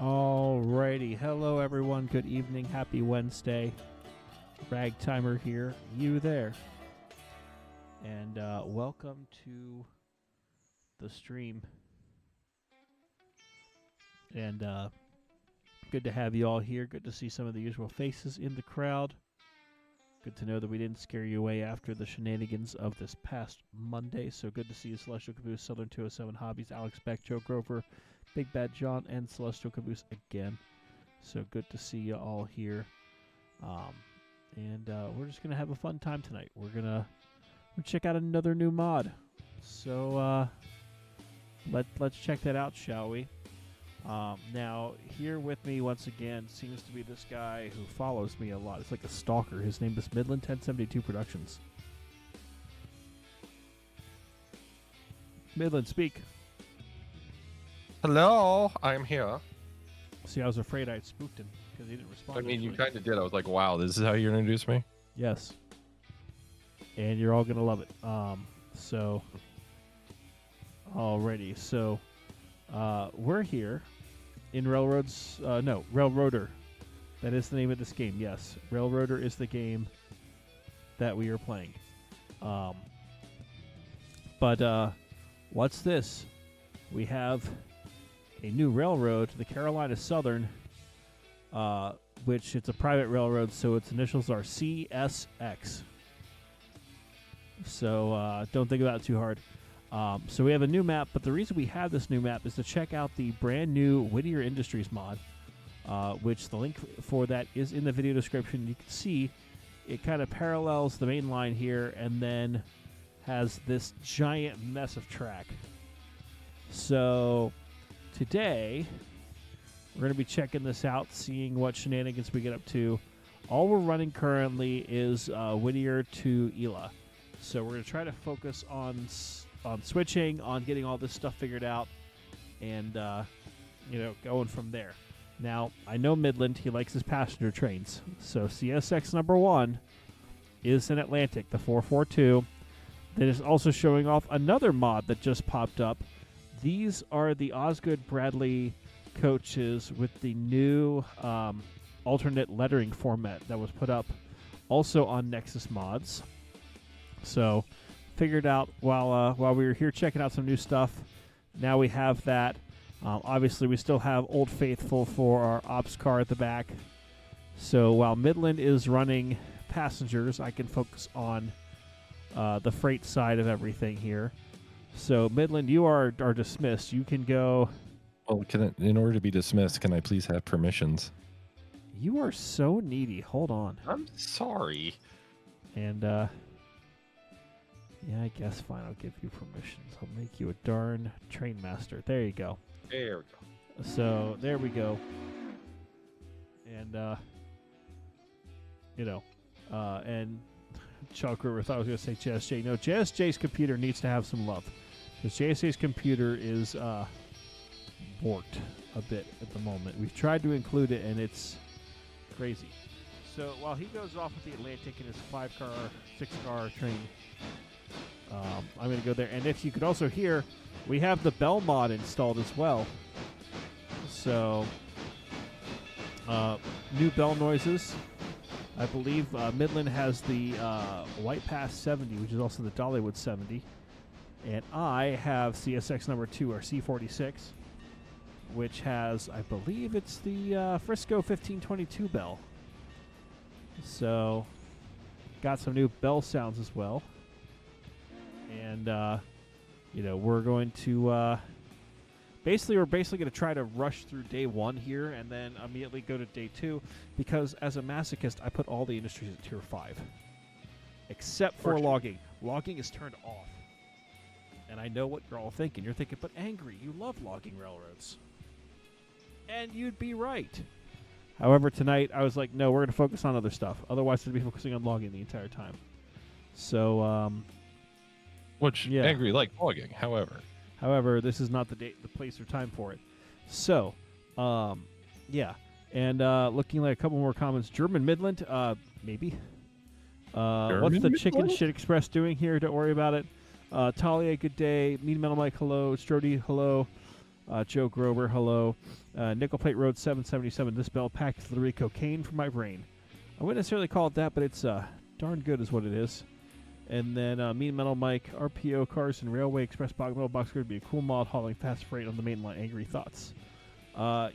Alrighty, hello everyone, good evening, happy Wednesday. Ragtimer here, you there. And welcome to the stream. And good to have you all here, good to see some of the usual faces in the crowd. Good to know that we didn't scare you away after the shenanigans of this past Monday. So good to see you, Celestial Caboose, Southern 207 Hobbies, Alex Beck, Joe Grover, Big Bad John, and Celestial Caboose again. So good to see you all here. And we're just going to have a fun time tonight. We're going to check out another new mod. So let's check that out, shall we? Now, here with me once again seems to be this guy who follows me a lot. It's like a stalker. His name is Midland 1072 Productions. Midland, speak. Hello, I'm here. See, I was afraid I'd spooked him because he didn't respond. I mean, you kind of did. I was like, wow, this is how you're going to introduce me? Yes. And you're all going to love it. So, alrighty. So, we're here in Railroader. That is the name of this game, yes. Railroader is the game that we are playing. But what's this? We have a new railroad, the Carolina Southern, which it's a private railroad, so its initials are CSX. So don't think about it too hard. So we have a new map, but the reason we have this new map is to check out the brand new Whittier Industries mod, which the link for that is in the video description. You can see it kind of parallels the main line here and then has this giant mess of track. So today we're going to be checking this out, seeing what shenanigans we get up to. All we're running currently is Whittier to Ela. So we're going to try to focus on switching, on getting all this stuff figured out, and going from there. Now, I know Midland, he likes his passenger trains. So CSX number 1 is an Atlantic, the 442. That is also showing off another mod that just popped up. These are the Osgood Bradley coaches with the new alternate lettering format that was put up also on Nexus Mods. So, figured out while we were here checking out some new stuff. Now we have that. Obviously, we still have Old Faithful for our ops car at the back. So while Midland is running passengers, I can focus on the freight side of everything here. So Midland, you are dismissed. You can go. Well, in order to be dismissed, can I please have permissions? You are so needy. Hold on. I'm sorry. And yeah, I guess fine. I'll give you permissions. I'll make you a darn train master. There you go. There we go. So there we go. And and Chuck River thought I was going to say JSJ. No, JSJ's computer needs to have some love. Because JSJ's computer is borked a bit at the moment. We've tried to include it, and it's crazy. So while he goes off with the Atlantic in his 5-car, 6-car train, I'm going to go there. And if you could also hear, we have the bell mod installed as well. So, new bell noises. I believe Midland has the White Pass 70, which is also the Dollywood 70. And I have CSX number 2, or C46, which has, I believe it's the Frisco 1522 bell. So, got some new bell sounds as well. And, we're going to, we're basically going to try to rush through day 1 here and then immediately go to day 2 because as a masochist, I put all the industries at tier 5. Except for logging. Logging is turned off. And I know what you're all thinking. You're thinking, but Angry, you love logging railroads. And you'd be right. However, tonight, I was like, no, we're going to focus on other stuff. Otherwise, we'd be focusing on logging the entire time. So, Angry like logging, However, this is not the place, or time for it. So, yeah. And looking like a couple more comments. German Midland, maybe. What's the Chicken Shit Express doing here? Don't worry about it. Talia, good day. Mean Metal Mike, hello. Strody, hello. Joe Grover, hello. Nickel Plate Road 777. This bell packs literally cocaine for my brain. I wouldn't necessarily call it that, but it's darn good is what it is. And then Mean Metal Mike, RPO Cars and Railway Express Box Metal Box would be a cool mod hauling fast freight on the main line. Angry Thoughts.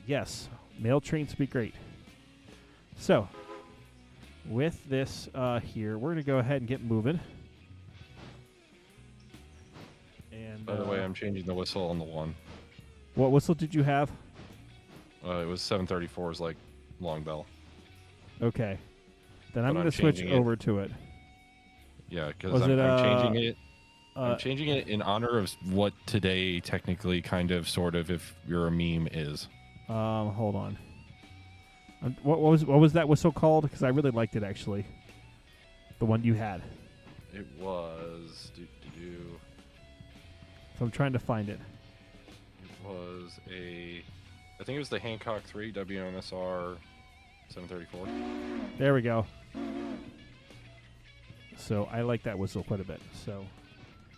Yes, mail trains would be great. So, with this here, we're going to go ahead and get moving. And By the way, I'm changing the whistle on the one. What whistle did you have? It was 734's like long bell. Okay. Then I'm going to switch over to it. Yeah, because I'm changing it. I'm changing it in honor of what today technically kind of sort of, if you're a meme, is. Hold on. What was that whistle called? Because I really liked it, actually. The one you had. It was... So I'm trying to find it. It was I think it was the Hancock 3 WMSR 734. There we go. So I like that whistle quite a bit. So,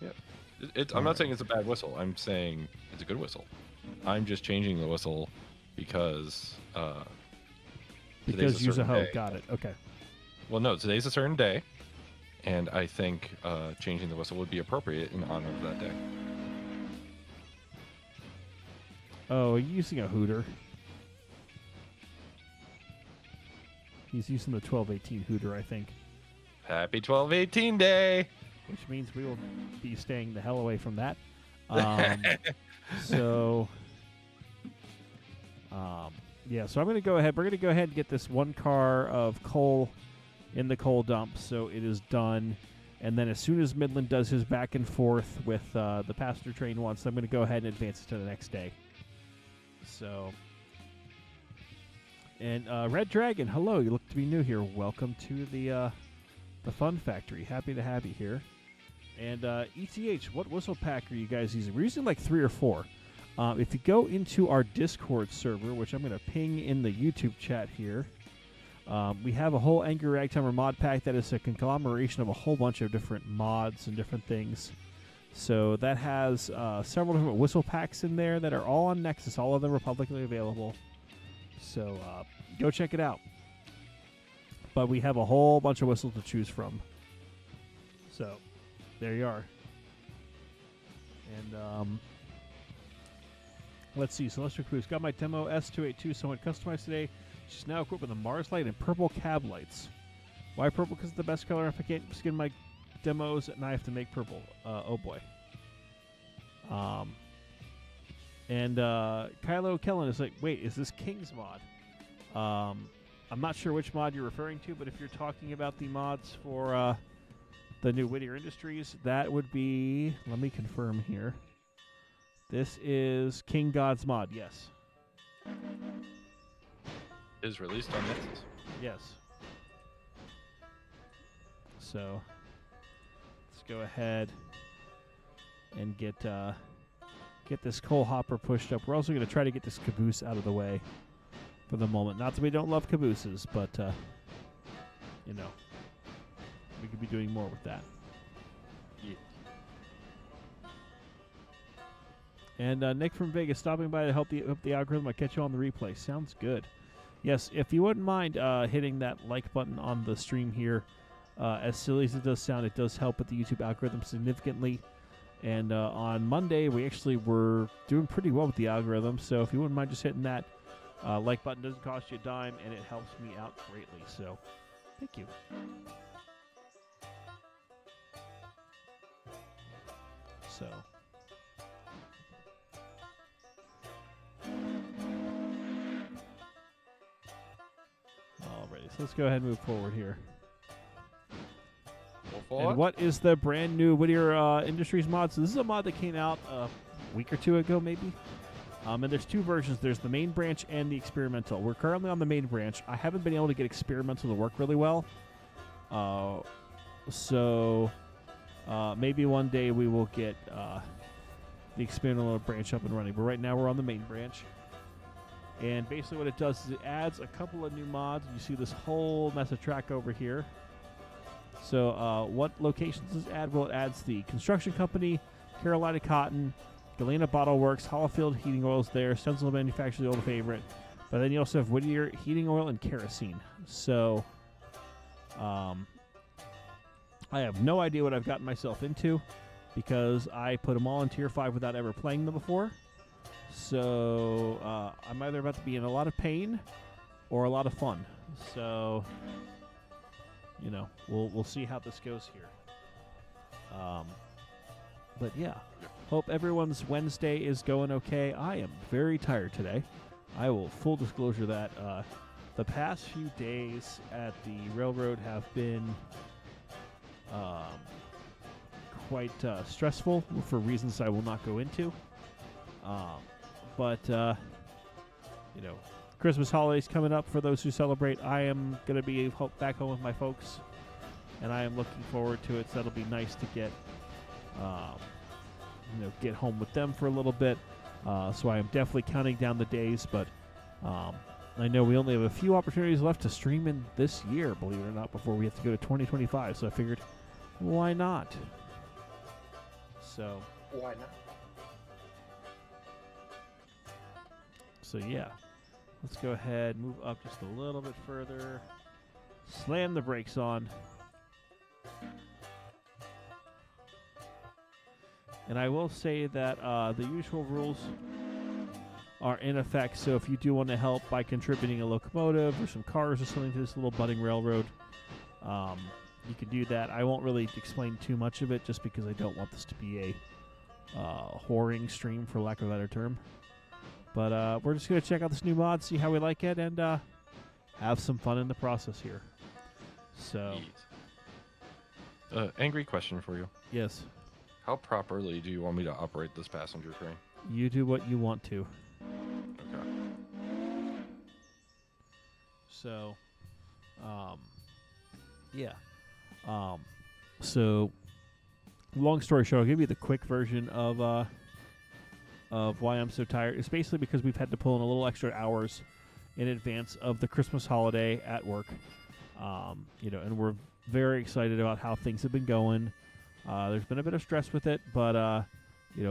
yeah. I'm not saying it's a bad whistle. I'm saying it's a good whistle. I'm just changing the whistle because use a hoe. Got it. Okay. Well, no, today's a certain day, and I think changing the whistle would be appropriate in honor of that day. Oh, are you using a hooter? He's using the 1218 hooter, I think. Happy 1218 day! Which means we will be staying the hell away from that. Yeah, so I'm going to go ahead. We're going to go ahead and get this one car of coal in the coal dump, so it is done. And then as soon as Midland does his back and forth with the passenger train once, I'm going to go ahead and advance it to the next day. So, and Red Dragon, hello. You look to be new here. Welcome to the Fun Factory. Happy to have you here. And ETH, what whistle pack are you guys using? We're using like 3 or 4. If you go into our Discord server, which I'm going to ping in the YouTube chat here, we have a whole AngryRagtimer mod pack that is a conglomeration of a whole bunch of different mods and different things. So that has several different whistle packs in there that are all on Nexus. All of them are publicly available. So go check it out. But we have a whole bunch of whistles to choose from. So there you are. And let's see. Celestial Cruise got my demo S282 somewhat customized today. She's now equipped with a Mars light and purple cab lights. Why purple? Because it's the best color. If I can't skin my demos, and I have to make purple. Oh boy. And Kylo Kellen is like, wait, is this King's mod? I'm not sure which mod you're referring to, but if you're talking about the mods for the new Whittier Industries, that would be, let me confirm here. This is King God's mod, yes. Is released on Nexus. Yes. So let's go ahead and get this coal hopper pushed up. We're also going to try to get this caboose out of the way for the moment. Not that we don't love cabooses, but you know, we could be doing more with that. Yeah. And Nick from Vegas stopping by to help the algorithm. I'll catch you on the replay. Sounds good. Yes, if you wouldn't mind hitting that like button on the stream here. As silly as it does sound, it does help with the YouTube algorithm significantly. And on Monday, we actually were doing pretty well with the algorithm. So if you wouldn't mind just hitting that like button, doesn't cost you a dime, and it helps me out greatly. So thank you. So. Alrighty, so let's go ahead and move forward here. And what is the brand new Whittier Industries mod? So this is a mod that came out a week or two ago, maybe. And there's 2 versions. There's the main branch and the experimental. We're currently on the main branch. I haven't been able to get experimental to work really well. So maybe one day we will get the experimental branch up and running. But right now we're on the main branch. And basically what it does is it adds a couple of new mods. You see this whole mess of track over here. So what locations does it add? Well, it adds the construction company, Carolina Cotton, Galena Bottle Works, Hollifield Heating Oils there. Stenzel manufactures the old favorite. But then you also have Whittier Heating Oil and Kerosene. So, I have no idea what I've gotten myself into because I put them all in Tier 5 without ever playing them before. So, I'm either about to be in a lot of pain or a lot of fun. So, you know, we'll see how this goes here. But yeah, hope everyone's Wednesday is going okay. I am very tired today. I will full disclosure that the past few days at the railroad have been quite stressful for reasons I will not go into. But you know, Christmas holidays coming up for those who celebrate. I am going to be back home with my folks, and I am looking forward to it. So that'll be nice to get get home with them for a little bit. So I am definitely counting down the days, but I know we only have a few opportunities left to stream in this year, believe it or not, before we have to go to 2025. So I figured, why not? So why not? So yeah, let's go ahead, move up just a little bit further, slam the brakes on. And I will say that the usual rules are in effect, so if you do want to help by contributing a locomotive or some cars or something to this little budding railroad, you can do that. I won't really explain too much of it just because I don't want this to be a whoring stream, for lack of a better term. But we're just going to check out this new mod, see how we like it, and have some fun in the process here. So, angry question for you. Yes. How properly do you want me to operate this passenger train? You do what you want to. Okay. So, yeah. So, long story short, I'll give you the quick version of why I'm so tired. It's basically because we've had to pull in a little extra hours in advance of the Christmas holiday at work. And we're very excited about how things have been going. There's been a bit of stress with it, but,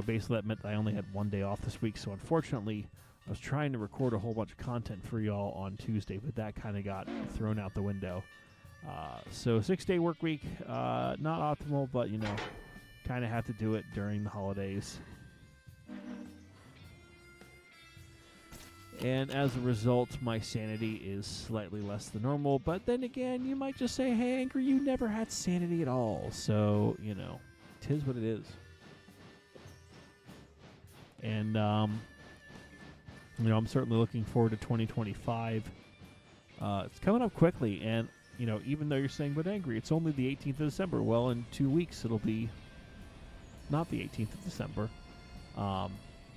basically that meant I only had one day off this week. So unfortunately, I was trying to record a whole bunch of content for y'all on Tuesday, but that kind of got thrown out the window. So 6-day work week, not optimal, but, kind of have to do it during the holidays. And as a result, my sanity is slightly less than normal. But then again, you might just say, hey, Angry, you never had sanity at all. So, tis what it is. And, I'm certainly looking forward to 2025. It's coming up quickly. And, even though you're saying, but Angry, it's only the 18th of December. Well, in 2 weeks, it'll be not the 18th of December.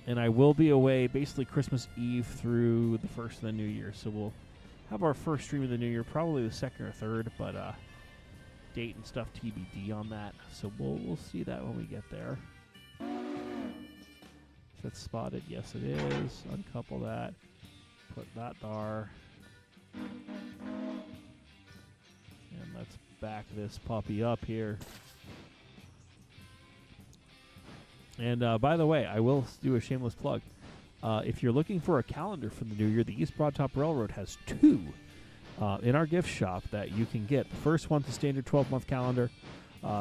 And I will be away basically Christmas Eve through the first of the new year. So we'll have our first stream of the new year, probably the second or third, but date and stuff TBD on that. So we'll see that when we get there. Is that spotted? Yes, it is. Uncouple that. Put that bar. And let's back this puppy up here. And by the way, I will do a shameless plug. If you're looking for a calendar for the new year, the East Broad Top Railroad has 2 in our gift shop that you can get. The first one's a standard 12-month calendar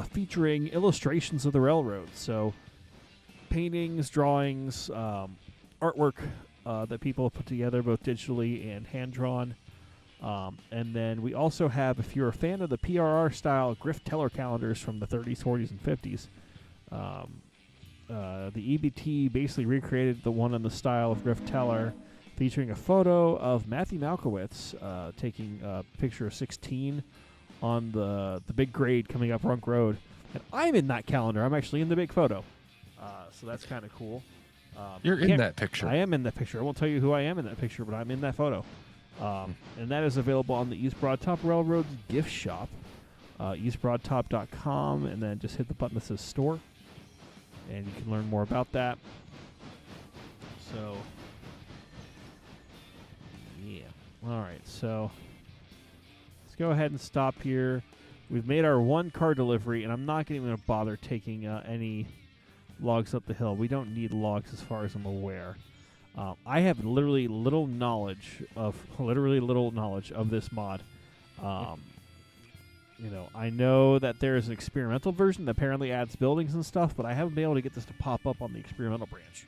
featuring illustrations of the railroad. So paintings, drawings, artwork that people have put together both digitally and hand-drawn. And then we also have, if you're a fan of the PRR-style Griff Teller calendars from the 30s, 40s, and 50s, the EBT basically recreated the one in the style of Griff Teller, featuring a photo of Matthew Malkowitz taking a picture of 16 on the big grade coming up Runk Road. And I'm in that calendar. I'm actually in the big photo. So that's kind of cool. You're in that picture. I am in that picture. I won't tell you who I am in that picture, but I'm in that photo. And that is available on the East Broad Top Railroad's gift shop, eastbroadtop.com, and then just hit the button that says store. And you can learn more about that. So, yeah. All right, so let's go ahead and stop here. We've made our 1 car delivery, and I'm not even going to bother taking any logs up the hill. We don't need logs as far as I'm aware. I have literally little knowledge of this mod. I know that there's an experimental version that apparently adds buildings and stuff, but I haven't been able to get this to pop up on the experimental branch.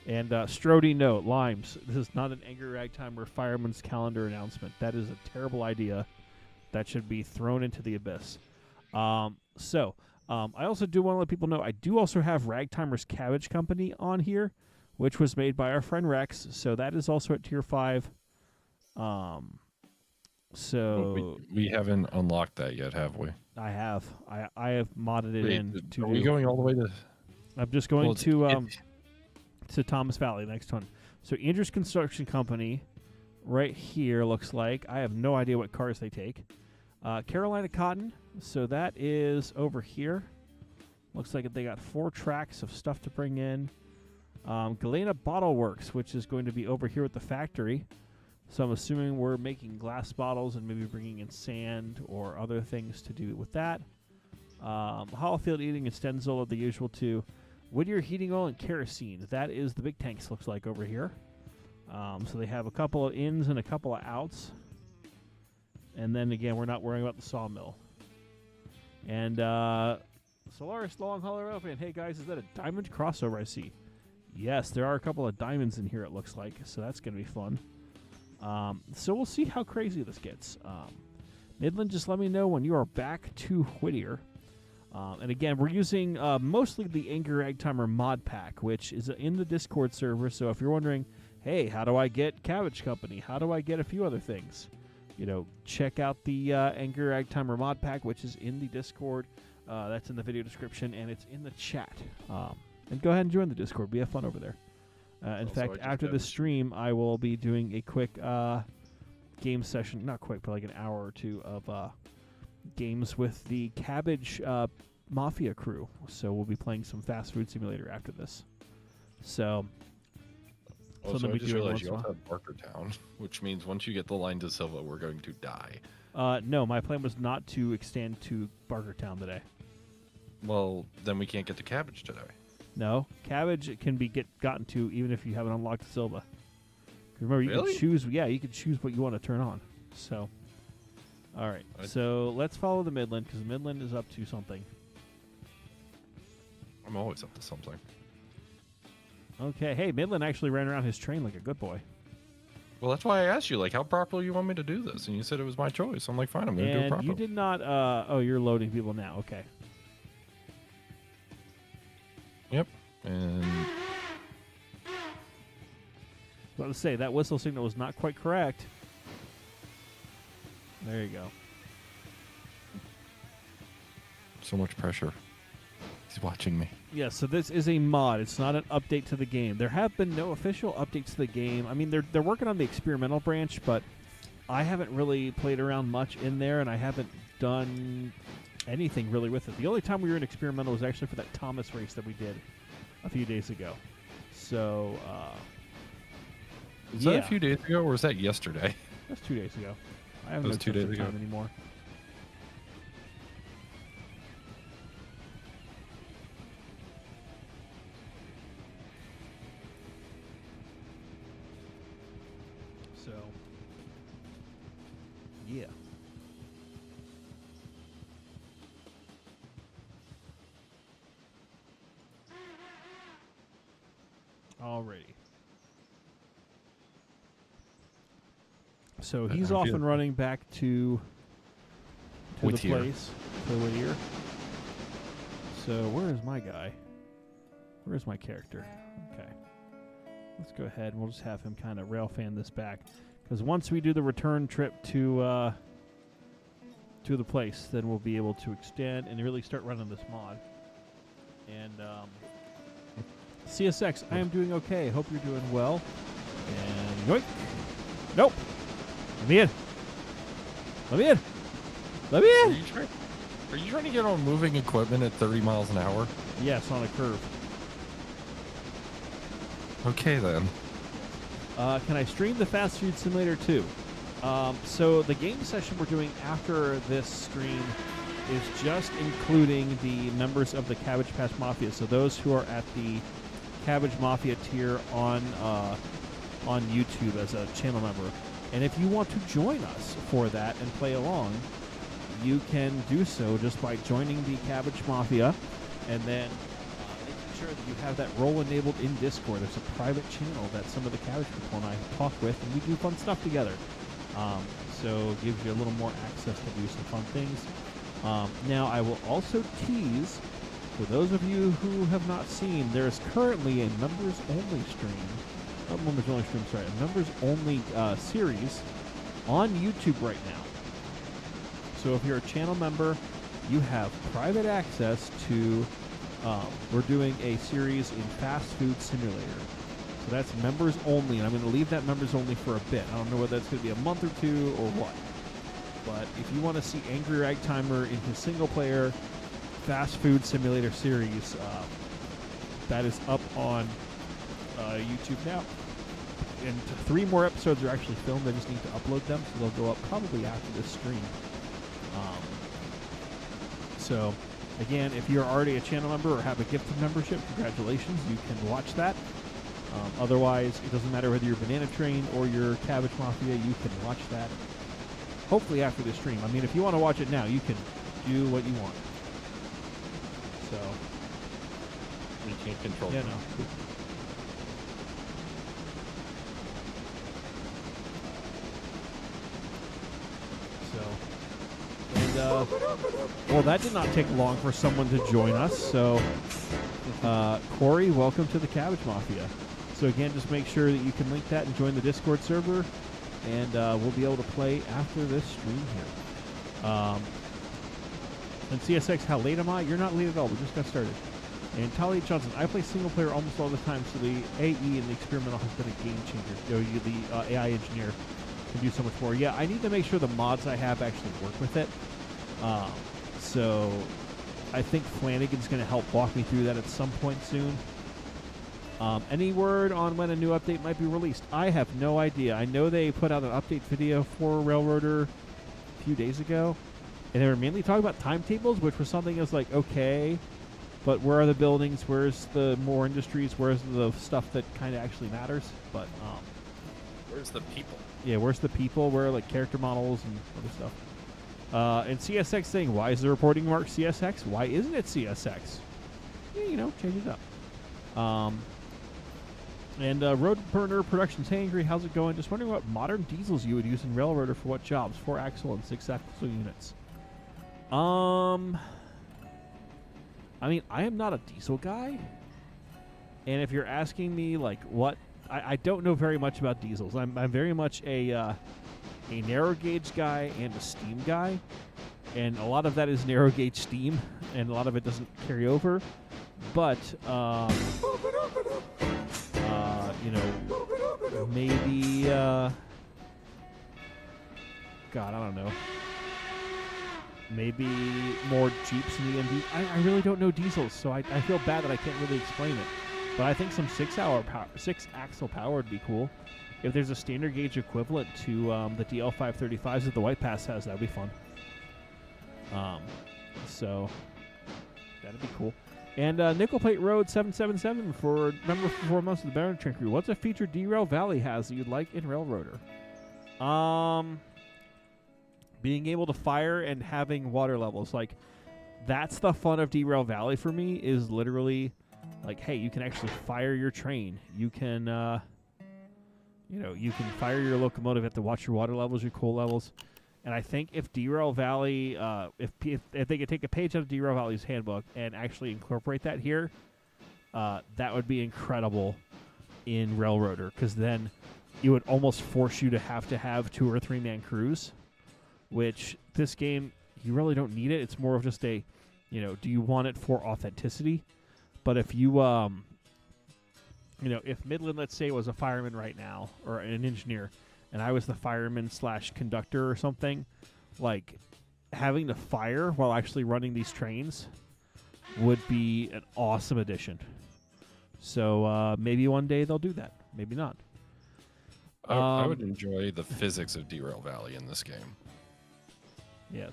And Strody note, Limes, this is not an AngryRagtimer Fireman's Calendar announcement. That is a terrible idea. That should be thrown into the abyss. I also do want to let people know I do also have Ragtimer's Cabbage Company on here, which was made by our friend Rex. So that is also at tier 5. We haven't unlocked that yet, have we? I have. I have modded it in. Are we going all the way to? I'm just going to Thomas Valley, the next one. So Andrew's Construction Company, right here looks like. I have no idea what cars they take. Carolina Cotton. So that is over here. Looks like they got 4 tracks of stuff to bring in. Galena Bottle Works, which is going to be over here at the factory. So I'm assuming we're making glass bottles and maybe bringing in sand or other things to do with that. Hollowfield Eating and Stenzel are the usual 2. Whittier Heating Oil and Kerosene. That is the big tanks looks like over here. So they have a couple of ins and a couple of outs. And then again, we're not worrying about the sawmill. And Solaris Long Hauler Open. Hey guys, is that a diamond crossover I see? Yes, there are a couple of diamonds in here it looks like. So that's going to be fun. So we'll see how crazy this gets. Midland, just let me know when you are back to Whittier. And again, we're using mostly the AngryRagtimer mod pack, which is in the Discord server. So if you're wondering, hey, how do I get Cabbage Company? How do I get a few other things? Check out the AngryRagtimer mod pack, which is in the Discord. That's in the video description, and it's in the chat. And go ahead and join the Discord. We have fun over there. In fact, after the stream, I will be doing a quick game session. Not quick, but like an hour or 2 of games with the Cabbage Mafia crew. So we'll be playing some fast food simulator after this. So I just realized you also have Barkertown, which means once you get the line to Silva, we're going to die. No, my plan was not to extend to Barkertown today. Well, then we can't get to Cabbage today. No, Cabbage can be gotten to even if you haven't unlocked Silva. Remember, you really? can choose. Yeah, you can choose what you want to turn on. So, all right. So let's follow the Midland because Midland is up to something. I'm always up to something. Okay. Hey, Midland actually ran around his train like a good boy. Well, that's why I asked you, like, how properly you want me to do this, and you said it was my choice. I'm like, fine, I'm going to do it properly. You did not. Oh, you're loading people now. Okay. Yep. And I was about to say, that whistle signal was not quite correct. There you go. So much pressure. He's watching me. Yeah, so this is a mod. It's not an update to the game. There have been no official updates to the game. I mean, they're working on the experimental branch, but I haven't really played around much in there, and I haven't done anything really with it. The only time we were in experimental was actually for that Thomas race that we did a few days ago. So, was that a few days ago, or was that yesterday? That's 2 days ago. I haven't no 2 days ago anymore. So, yeah. Alrighty. So he's off and running back to the place, to Whittier. So where is my guy? Where's my character? Okay. Let's go ahead and we'll just have him kind of rail fan this back. Because once we do the return trip to the place, then we'll be able to extend and really start running this mod. And CSX, I am doing okay. Hope you're doing well. And yoink. Nope. Let me in. Let me in. Let me in. Are you trying to get on moving equipment at 30 miles an hour? Yes, on a curve. Okay, then. Can I stream the Fast Food Simulator 2? So the game session we're doing after this stream is just including the members of the Cabbage Patch Mafia. So those who are at the Cabbage Mafia tier on YouTube as a channel member. And if you want to join us for that and play along, you can do so just by joining the Cabbage Mafia and then making sure that you have that role enabled in Discord. There's a private channel that some of the Cabbage people and I talk with, and we do fun stuff together. So it gives you a little more access to do some fun things. Now, I will also tease, for those of you who have not seen, there is currently a members-only stream. Not members-only stream, sorry. A members-only series on YouTube right now. So if you're a channel member, you have private access to, we're doing a series in Fast Food Simulator. So that's members only, and I'm going to leave that members only for a bit. I don't know whether that's going to be a month or two or what. But if you want to see AngryRagtimer in his single-player Fast Food Simulator series, that is up on YouTube now. And 3 more episodes are actually filmed. I just need to upload them, so they'll go up probably after this stream. So, again, if you're already a channel member or have a gifted membership, congratulations, you can watch that. Otherwise, it doesn't matter whether you're Banana Train or you're Cabbage Mafia, you can watch that hopefully after the stream. I mean, if you want to watch it now, you can do what you want. So, you can't control yeah, them. No. Well, that did not take long for someone to join us. So, Corey, welcome to the Cabbage Mafia. So again, just make sure that you can link that and join the Discord server, and we'll be able to play after this stream here. And CSX, how late am I? You're not late at all. We just got started. And Talia Johnson, I play single player almost all the time, so the AE and the experimental has been a game changer. You know, the AI engineer can do so much more. Yeah, I need to make sure the mods I have actually work with it. So I think Flanagan's going to help walk me through that at some point soon. Any word on when a new update might be released? I have no idea. I know they put out an update video for Railroader a few days ago, and they were mainly talking about timetables, which was something that's like, okay, but where are the buildings? Where's the more industries? Where's the stuff that kind of actually matters? But where's the people? Yeah, where's the people? Where are like character models and other stuff? And CSX saying, why is the reporting mark CSX? Why isn't it CSX? Yeah, you know, change it up. And Roadburner Productions, hey Angry, how's it going? Just wondering what modern diesels you would use in Railroader for what jobs? 4-axle and 6-axle units. I mean, I am not a diesel guy. And if you're asking me, like, what... I don't know very much about diesels. I'm very much a narrow gauge guy and a steam guy. And a lot of that is narrow gauge steam, and a lot of it doesn't carry over. But, you know, maybe, God, I don't know. Maybe more Jeeps in the MD. I really don't know diesels, so I feel bad that I can't really explain it. But I think some 6-axle power would be cool. If there's a standard gauge equivalent to the DL535s that the White Pass has, that would be fun. So that'd be cool. And Nickel Plate Road 777 for member for 4 months of the Baron Train Crew. What's a feature Derail Valley has that you'd like in Railroader? Being able to fire and having water levels. Like, that's the fun of Derail Valley for me, is literally like, hey, you can actually fire your train. You can, you know, you can fire your locomotive. You have to watch your water levels, your coal levels. And I think if Derail Valley, if they could take a page out of Derail Valley's handbook and actually incorporate that here, that would be incredible in Railroader, because then it would almost force you to have 2 or 3 man crews, which this game, you really don't need it. It's more of just a, you know, do you want it for authenticity? But if you, you know, if Midland, let's say, was a fireman right now, or an engineer, and I was the fireman / conductor or something, like, having to fire while actually running these trains would be an awesome addition. So maybe one day they'll do that. Maybe not. I would enjoy the physics of Derail Valley in this game. Yes.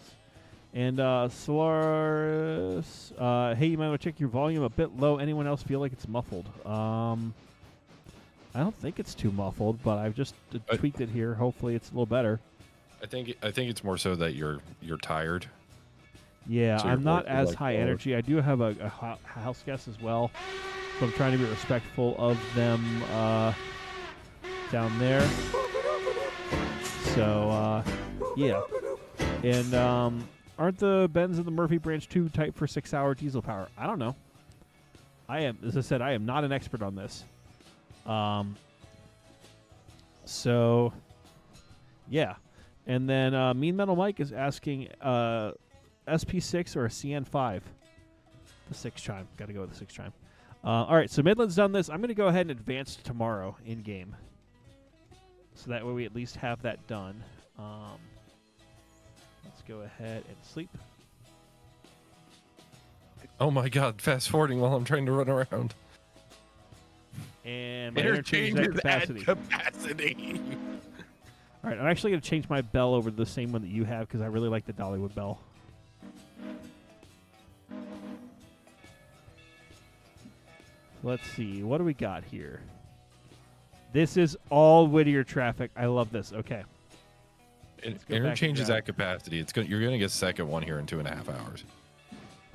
And Solaris, hey, you might want to check your volume a bit low. Anyone else feel like it's muffled? I don't think it's too muffled, but I've just tweaked it here. Hopefully, it's a little better. I think it's more so that you're tired. Yeah, so I'm not as like high energy. I do have a house guest as well, so I'm trying to be respectful of them down there. So, yeah. And aren't the bends of the Murphy branch too tight for 6-hour diesel power? I don't know. As I said, I am not an expert on this. So, yeah. And then Mean Metal Mike is asking SP6 or a CN5? The 6 chime. Got to go with the 6 chime. All right, so Midland's done this. I'm going to go ahead and advance to tomorrow in-game. So that way we at least have that done. Let's go ahead and sleep. Oh my god, fast forwarding while I'm trying to run around. And my interchange is at capacity. All right, I'm actually going to change my bell over to the same one that you have because I really like the Dollywood bell. Let's see. What do we got here? This is all Whittier traffic. I love this. Okay. Interchange is at capacity. You're going to get second one here in 2.5 hours.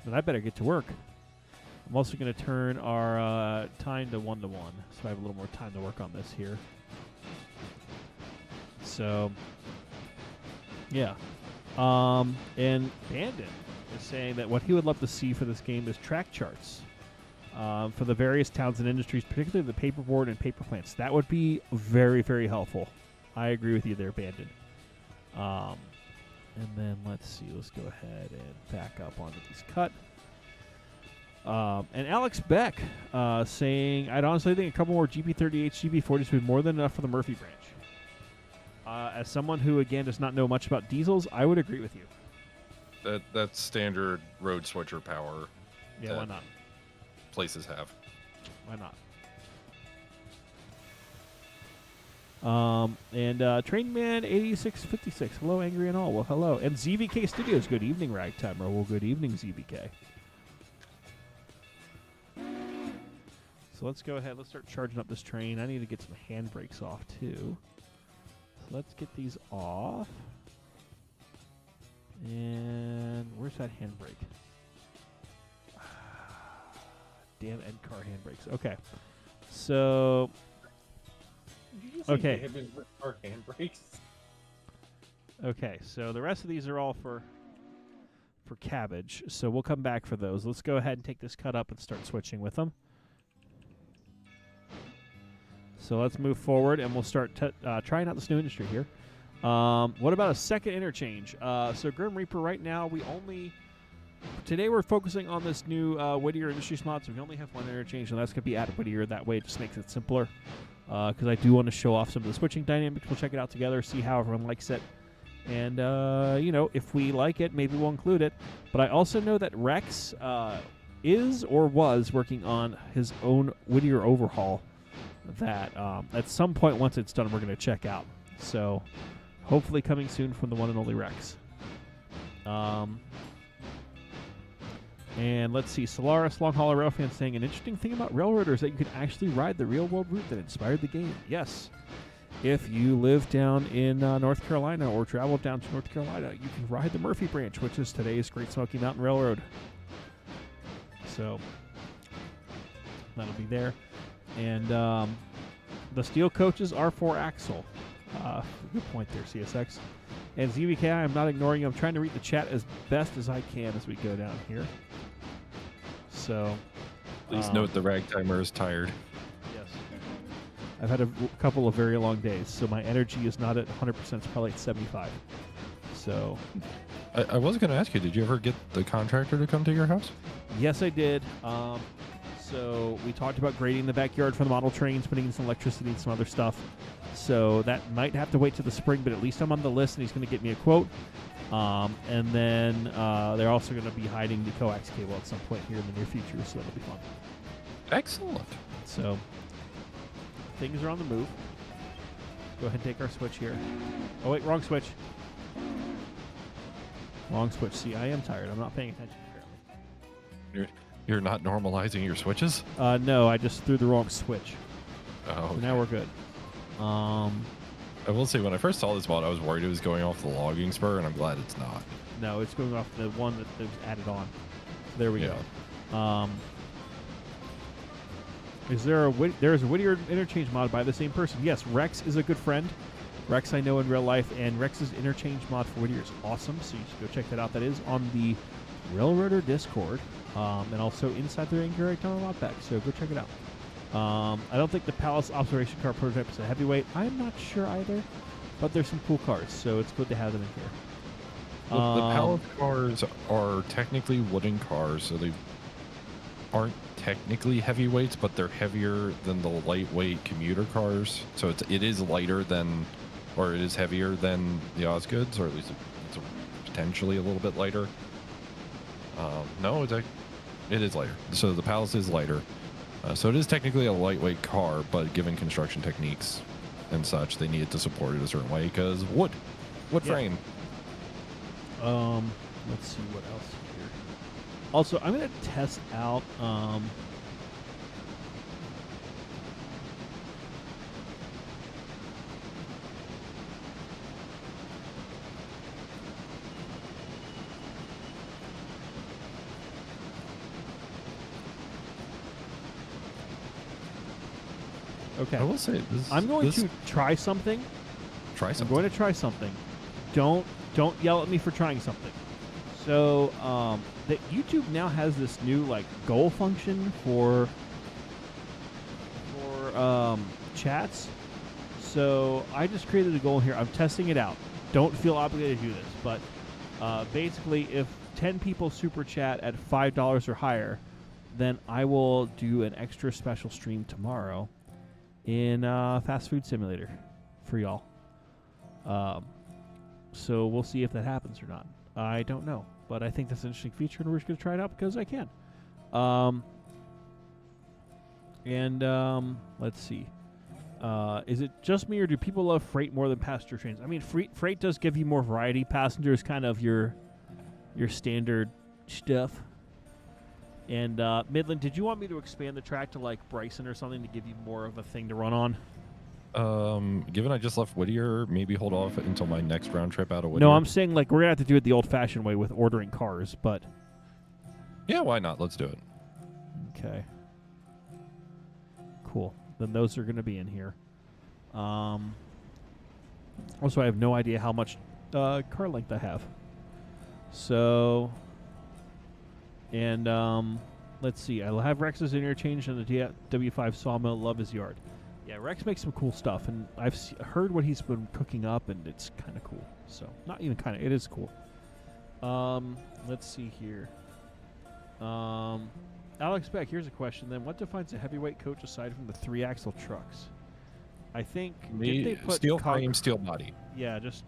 Then I better get to work. I'm also going to turn our time to 1-to-1, so I have a little more time to work on this here. So, yeah. And Bandit is saying that what he would love to see for this game is track charts for the various towns and industries, particularly the paperboard and paper plants. That would be very, very helpful. I agree with you there, Bandit. And then let's see. Let's go ahead and back up onto this cut. And Alex Beck saying, I'd honestly think a couple more GP38, GP40s would be more than enough for the Murphy branch. As someone who, again, does not know much about diesels, I would agree with you. That's standard road switcher power. Yeah, why not? Places have. Why not? And Trainman 8656. Hello, Angry and all. Well, hello. And ZVK Studios. Good evening, Ragtimer. Well, good evening, ZVK. So let's go ahead. Let's start charging up this train. I need to get some handbrakes off, too. So let's get these off. And where's that handbrake? Damn end car handbrakes. Okay. So... Okay. Okay, so the rest of these are all for cabbage, so we'll come back for those. Let's go ahead and take this cut up and start switching with them. So let's move forward, and we'll start trying out this new industry here. What about a second interchange? So Grim Reaper, right now, today we're focusing on this new Whittier industry mod, so we only have one interchange, and that's going to be at Whittier. That way it just makes it simpler. Because I do want to show off some of the switching dynamics. We'll check it out together, see how everyone likes it. And, if we like it, maybe we'll include it. But I also know that Rex is or was working on his own Whittier overhaul that at some point, once it's done, we're going to check out. So hopefully coming soon from the one and only Rex. And let's see, Solaris Long Hauler Rail fan saying, an interesting thing about Railroader is that you can actually ride the real-world route that inspired the game. Yes. If you live down in North Carolina or travel down to North Carolina, you can ride the Murphy branch, which is today's Great Smoky Mountain Railroad. So that'll be there. And the steel coaches are 4-axle. Good point there, CSX. And ZVK, I'm not ignoring you. I'm trying to read the chat as best as I can as we go down here. So, please note the Ragtimer is tired. Yes. I've had a couple of very long days, so my energy is not at 100%. It's probably at 75. So, I was going to ask you, did you ever get the contractor to come to your house? Yes, I did. So we talked about grading the backyard for the model trains, putting in some electricity and some other stuff. So that might have to wait till the spring, but at least I'm on the list, and he's going to get me a quote. And then they're also going to be hiding the coax cable at some point here in the near future, so that'll be fun. Excellent. So things are on the move. Go ahead and take our switch here. Oh, wait, wrong switch. Wrong switch. See, I am tired. I'm not paying attention apparently. You're not normalizing your switches? No, I just threw the wrong switch. Oh, okay. So now we're good. I will say, when I first saw this mod, I was worried it was going off the logging spur, and I'm glad it's not. No, it's going off the one that was added on. So there we go. Is there there's a Whittier interchange mod by the same person? Yes, Rex is a good friend. Rex I know in real life, and Rex's interchange mod for Whittier is awesome, so you should go check that out. That is on the Railroader Discord, and also inside the AngryRagtimer mod pack, so go check it out. I don't think the Palace Observation Car prototype is a heavyweight. I'm not sure either, but there's some cool cars, so it's good to have them in here. Well, the Palace cars are technically wooden cars, so they aren't technically heavyweights, but they're heavier than the lightweight commuter cars. So it is lighter than, or it is heavier than the Osgoods, or at least it's potentially a little bit lighter. No, it is lighter. So the Palace is lighter. So it is technically a lightweight car, but given construction techniques and such, they needed to support it a certain way because wood frame. Let's see what else here. Also, I'm going to test out. Okay. I will say I'm going to try something. Try something. I'm going to try something. Don't yell at me for trying something. So, that YouTube now has this new like goal function for chats. So I just created a goal here. I'm testing it out. Don't feel obligated to do this, but basically, if 10 people super chat at $5 or higher, then I will do an extra special stream tomorrow in Fast Food Simulator for y'all. So we'll see if that happens or not. I don't know, but I think that's an interesting feature, and we're just going to try it out because I can. Let's see. Is it just me, or do people love freight more than passenger trains? I mean, freight does give you more variety. Passenger is kind of your standard stuff. And Midland, did you want me to expand the track to like Bryson or something to give you more of a thing to run on? Given I just left Whittier, maybe hold off until my next round trip out of Whittier. No, I'm saying like we're gonna have to do it the old-fashioned way with ordering cars, but yeah, why not? Let's do it. Okay. Cool. Then those are gonna be in here. Also, I have no idea how much car length I have. So, and let's see. I'll have Rex's interchange and the W5 sawmill. Love his yard. Yeah, Rex makes some cool stuff, and I've heard what he's been cooking up, and it's kind of cool. So, not even kind of, it is cool. Let's see here. Alex Beck, here's a question then. What defines a heavyweight coach aside from the 3-axle trucks? I think they put steel frame, steel body. Yeah, just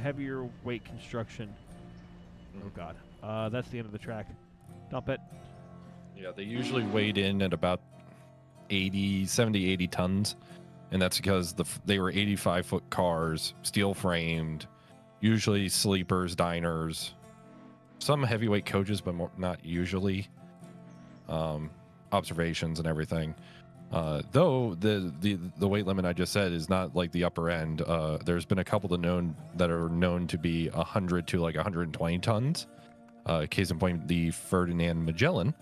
heavier weight construction. Oh, God. That's the end of the track. Dump it. Yeah, they usually weighed in at about 70, 80 tons, and that's because they were 85-foot cars, steel framed, usually sleepers, diners, some heavyweight coaches, but not usually. Observations and everything. Though the weight limit I just said is not like the upper end. There's been a couple that are known to be 100 to like 120 tons. Case in point, the Ferdinand Magellan,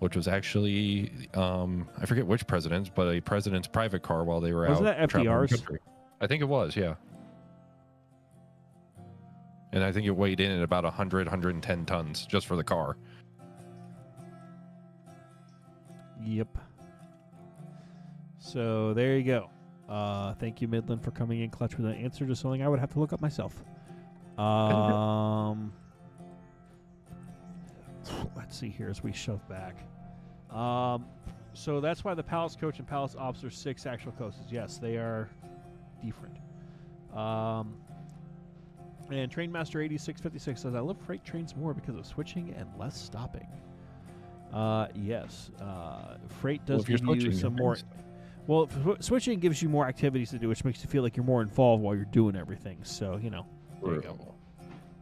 which was actually, I forget which president's, but a president's private car while they were out traveling the country. I think it was, yeah. And I think it weighed in at about 100, 110 tons just for the car. Yep. So there you go. Thank you, Midland, for coming in clutch with an answer to something I would have to look up myself. Let's see here as we shove back. So that's why the Palace Coach and Palace Ops are 6 actual coaches. Yes, they are different. And Trainmaster 8656 says, I love freight trains more because of switching and less stopping. Yes. Freight does give you some more... Well, switching gives you more activities to do, which makes you feel like you're more involved while you're doing everything. So, you know, there you go.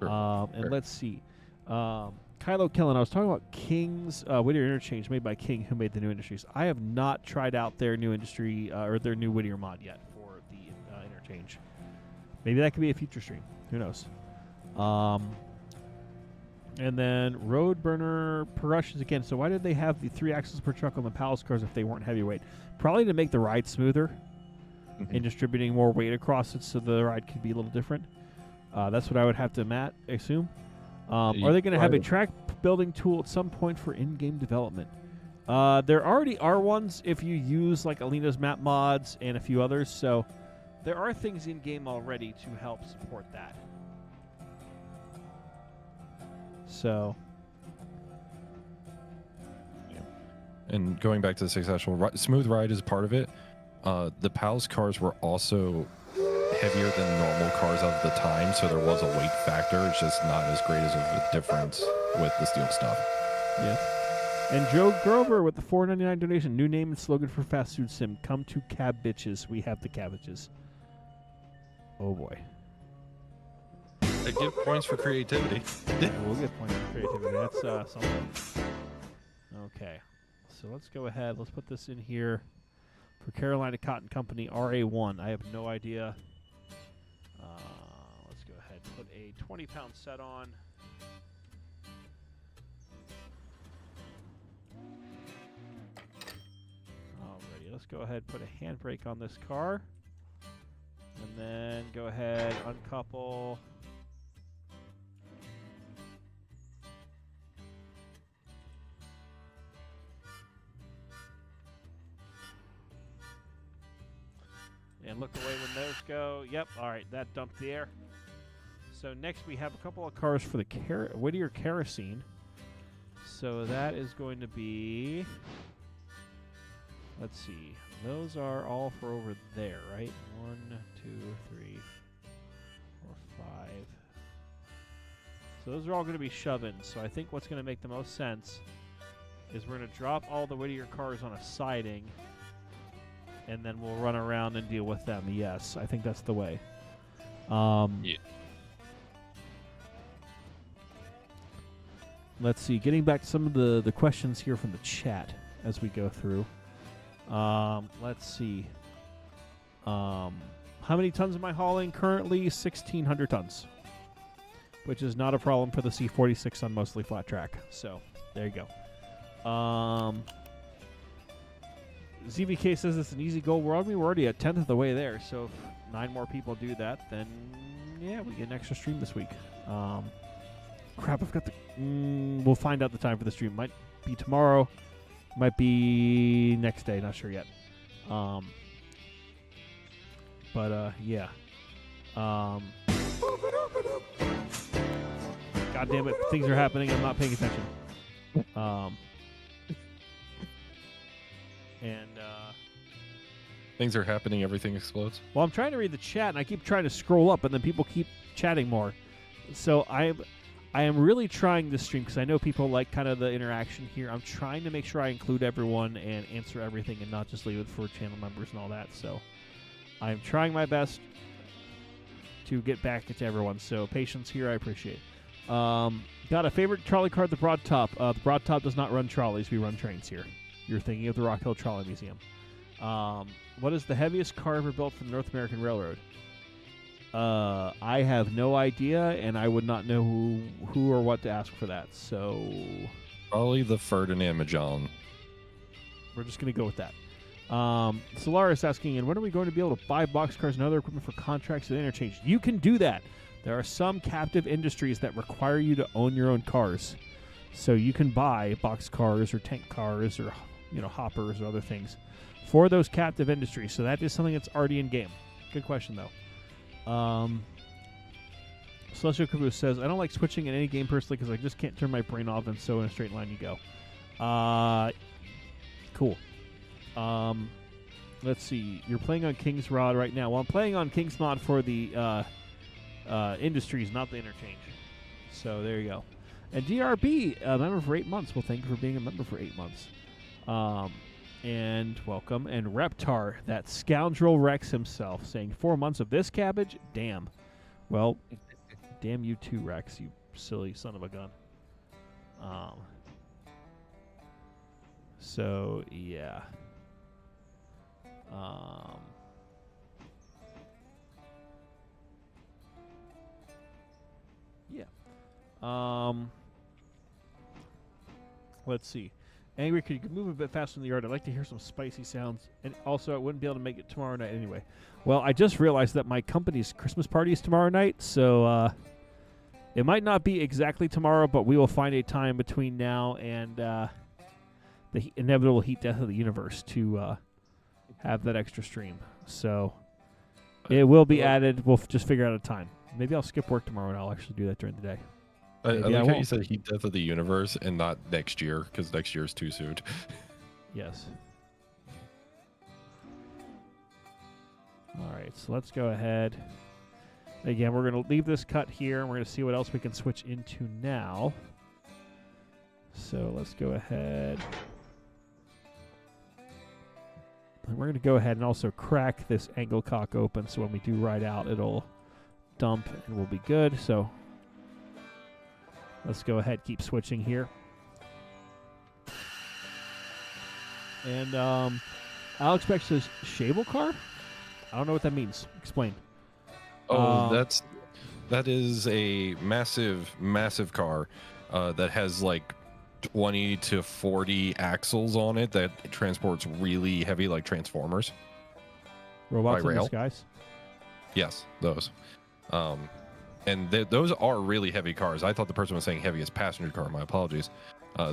Sure. And let's see. Kylo Kellen, I was talking about King's Whittier Interchange made by King, who made the new Industries. I have not tried out their new industry or their new Whittier mod yet for the interchange. Maybe that could be a future stream. Who knows? And then Road Burner Progressions again. So why did they have the 3 axles per truck on the Palace cars if they weren't heavyweight? Probably to make the ride smoother and distributing more weight across it so the ride could be a little different. That's what I would have to assume. Are they going to have a track building tool at some point for in-game development? There already are ones if you use like Alina's map mods and a few others. So there are things in-game already to help support that. So, yeah. And going back to the successful smooth ride is part of it. The Palace cars were also heavier than normal cars of the time, so there was a weight factor. It's just not as great as of a difference with the steel stuff. Yeah. And Joe Grover with the $4.99 donation. New name and slogan for fast food sim. Come to cab bitches. We have the cabbages. Oh boy. They give points for creativity. We'll get points for creativity. That's something. Okay. So let's go ahead. Let's put this in here for Carolina Cotton Company RA1. I have no idea. Let's go ahead and put a 20-pound set on. Alrighty. Let's go ahead and put a handbrake on this car. And then go ahead, uncouple. And look away when those go. Yep, all right, that dumped the air. So next we have a couple of cars for the Whittier Kerosene. So that is going to be, let's see, those are all for over there, right? 1, 2, 3, 4, 5. So those are all going to be shove-ins. So I think what's going to make the most sense is we're going to drop all the Whittier cars on a siding, and then we'll run around and deal with them. Yes, I think that's the way. Yeah. Let's see. Getting back to some of the questions here from the chat as we go through. Let's see. How many tons am I hauling currently? 1,600 tons, which is not a problem for the C46 on mostly flat track. So there you go. ZVK says it's an easy goal. We're already a tenth of the way there. So if 9 more people do that, then yeah, we get an extra stream this week. Crap, I've got the. We'll find out the time for the stream. Might be tomorrow. Might be next day. Not sure yet. Yeah. God damn it! Things are happening. I'm not paying attention. Things are happening. Everything explodes. Well, I'm trying to read the chat, and I keep trying to scroll up, and then people keep chatting more. So I am really trying this stream because I know people like kind of the interaction here. I'm trying to make sure I include everyone and answer everything and not just leave it for channel members and all that. So I'm trying my best to get back to everyone. So patience here, I appreciate. Got a favorite trolley car, the Broad Top. The Broad Top does not run trolleys. We run trains here. You're thinking of the Rock Hill Trolley Museum. What is the heaviest car ever built for the North American Railroad? I have no idea, and I would not know who or what to ask for that. So Probably the Ferdinand Magellan. We're just going to go with that. Solaris asking, and when are we going to be able to buy boxcars and other equipment for contracts and interchange? You can do that. There are some captive industries that require you to own your own cars. So you can buy boxcars or tank cars or hoppers or other things for those captive industries. So that is something that's already in game. Good question, though. Celestial Caboose says, I don't like switching in any game personally because I just can't turn my brain off, and so in a straight line you go. Cool. Let's see. You're playing on King's Rod right now. Well, I'm playing on King's Mod for the Industries, not the Interchange. So there you go. And DRB, a member for 8 months. Well, thank you for being a member for 8 months. And welcome. And Reptar, that scoundrel Rex himself, saying 4 months of this cabbage? Damn. Well, Damn you too, Rex, you silly son of a gun. So, yeah. Yeah. Let's see. Angry, could you move a bit faster in the yard? I'd like to hear some spicy sounds. And also, I wouldn't be able to make it tomorrow night anyway. Well, I just realized that my company's Christmas party is tomorrow night, so it might not be exactly tomorrow, but we will find a time between now and the inevitable heat death of the universe to have that extra stream. So it will be added. We'll just figure out a time. Maybe I'll skip work tomorrow and I'll actually do that during the day. I like how you said heat death of the universe and not next year, because next year is too soon. Yes. All right, so let's go ahead. Again, we're going to leave this cut here, and we're going to see what else we can switch into now. So let's go ahead. And we're going to go ahead and also crack this angle cock open, so when we do ride out, it'll dump and we'll be good. So let's go ahead, keep switching here. And Alex Beck says, Shable car? I don't know what that means. Explain. Oh, that is a massive car that has like 20 to 40 axles on it that transports really heavy, like transformers. Robots by in rail. disguise? Yes, those. And those are really heavy cars. I thought the person was saying heaviest passenger car. My apologies.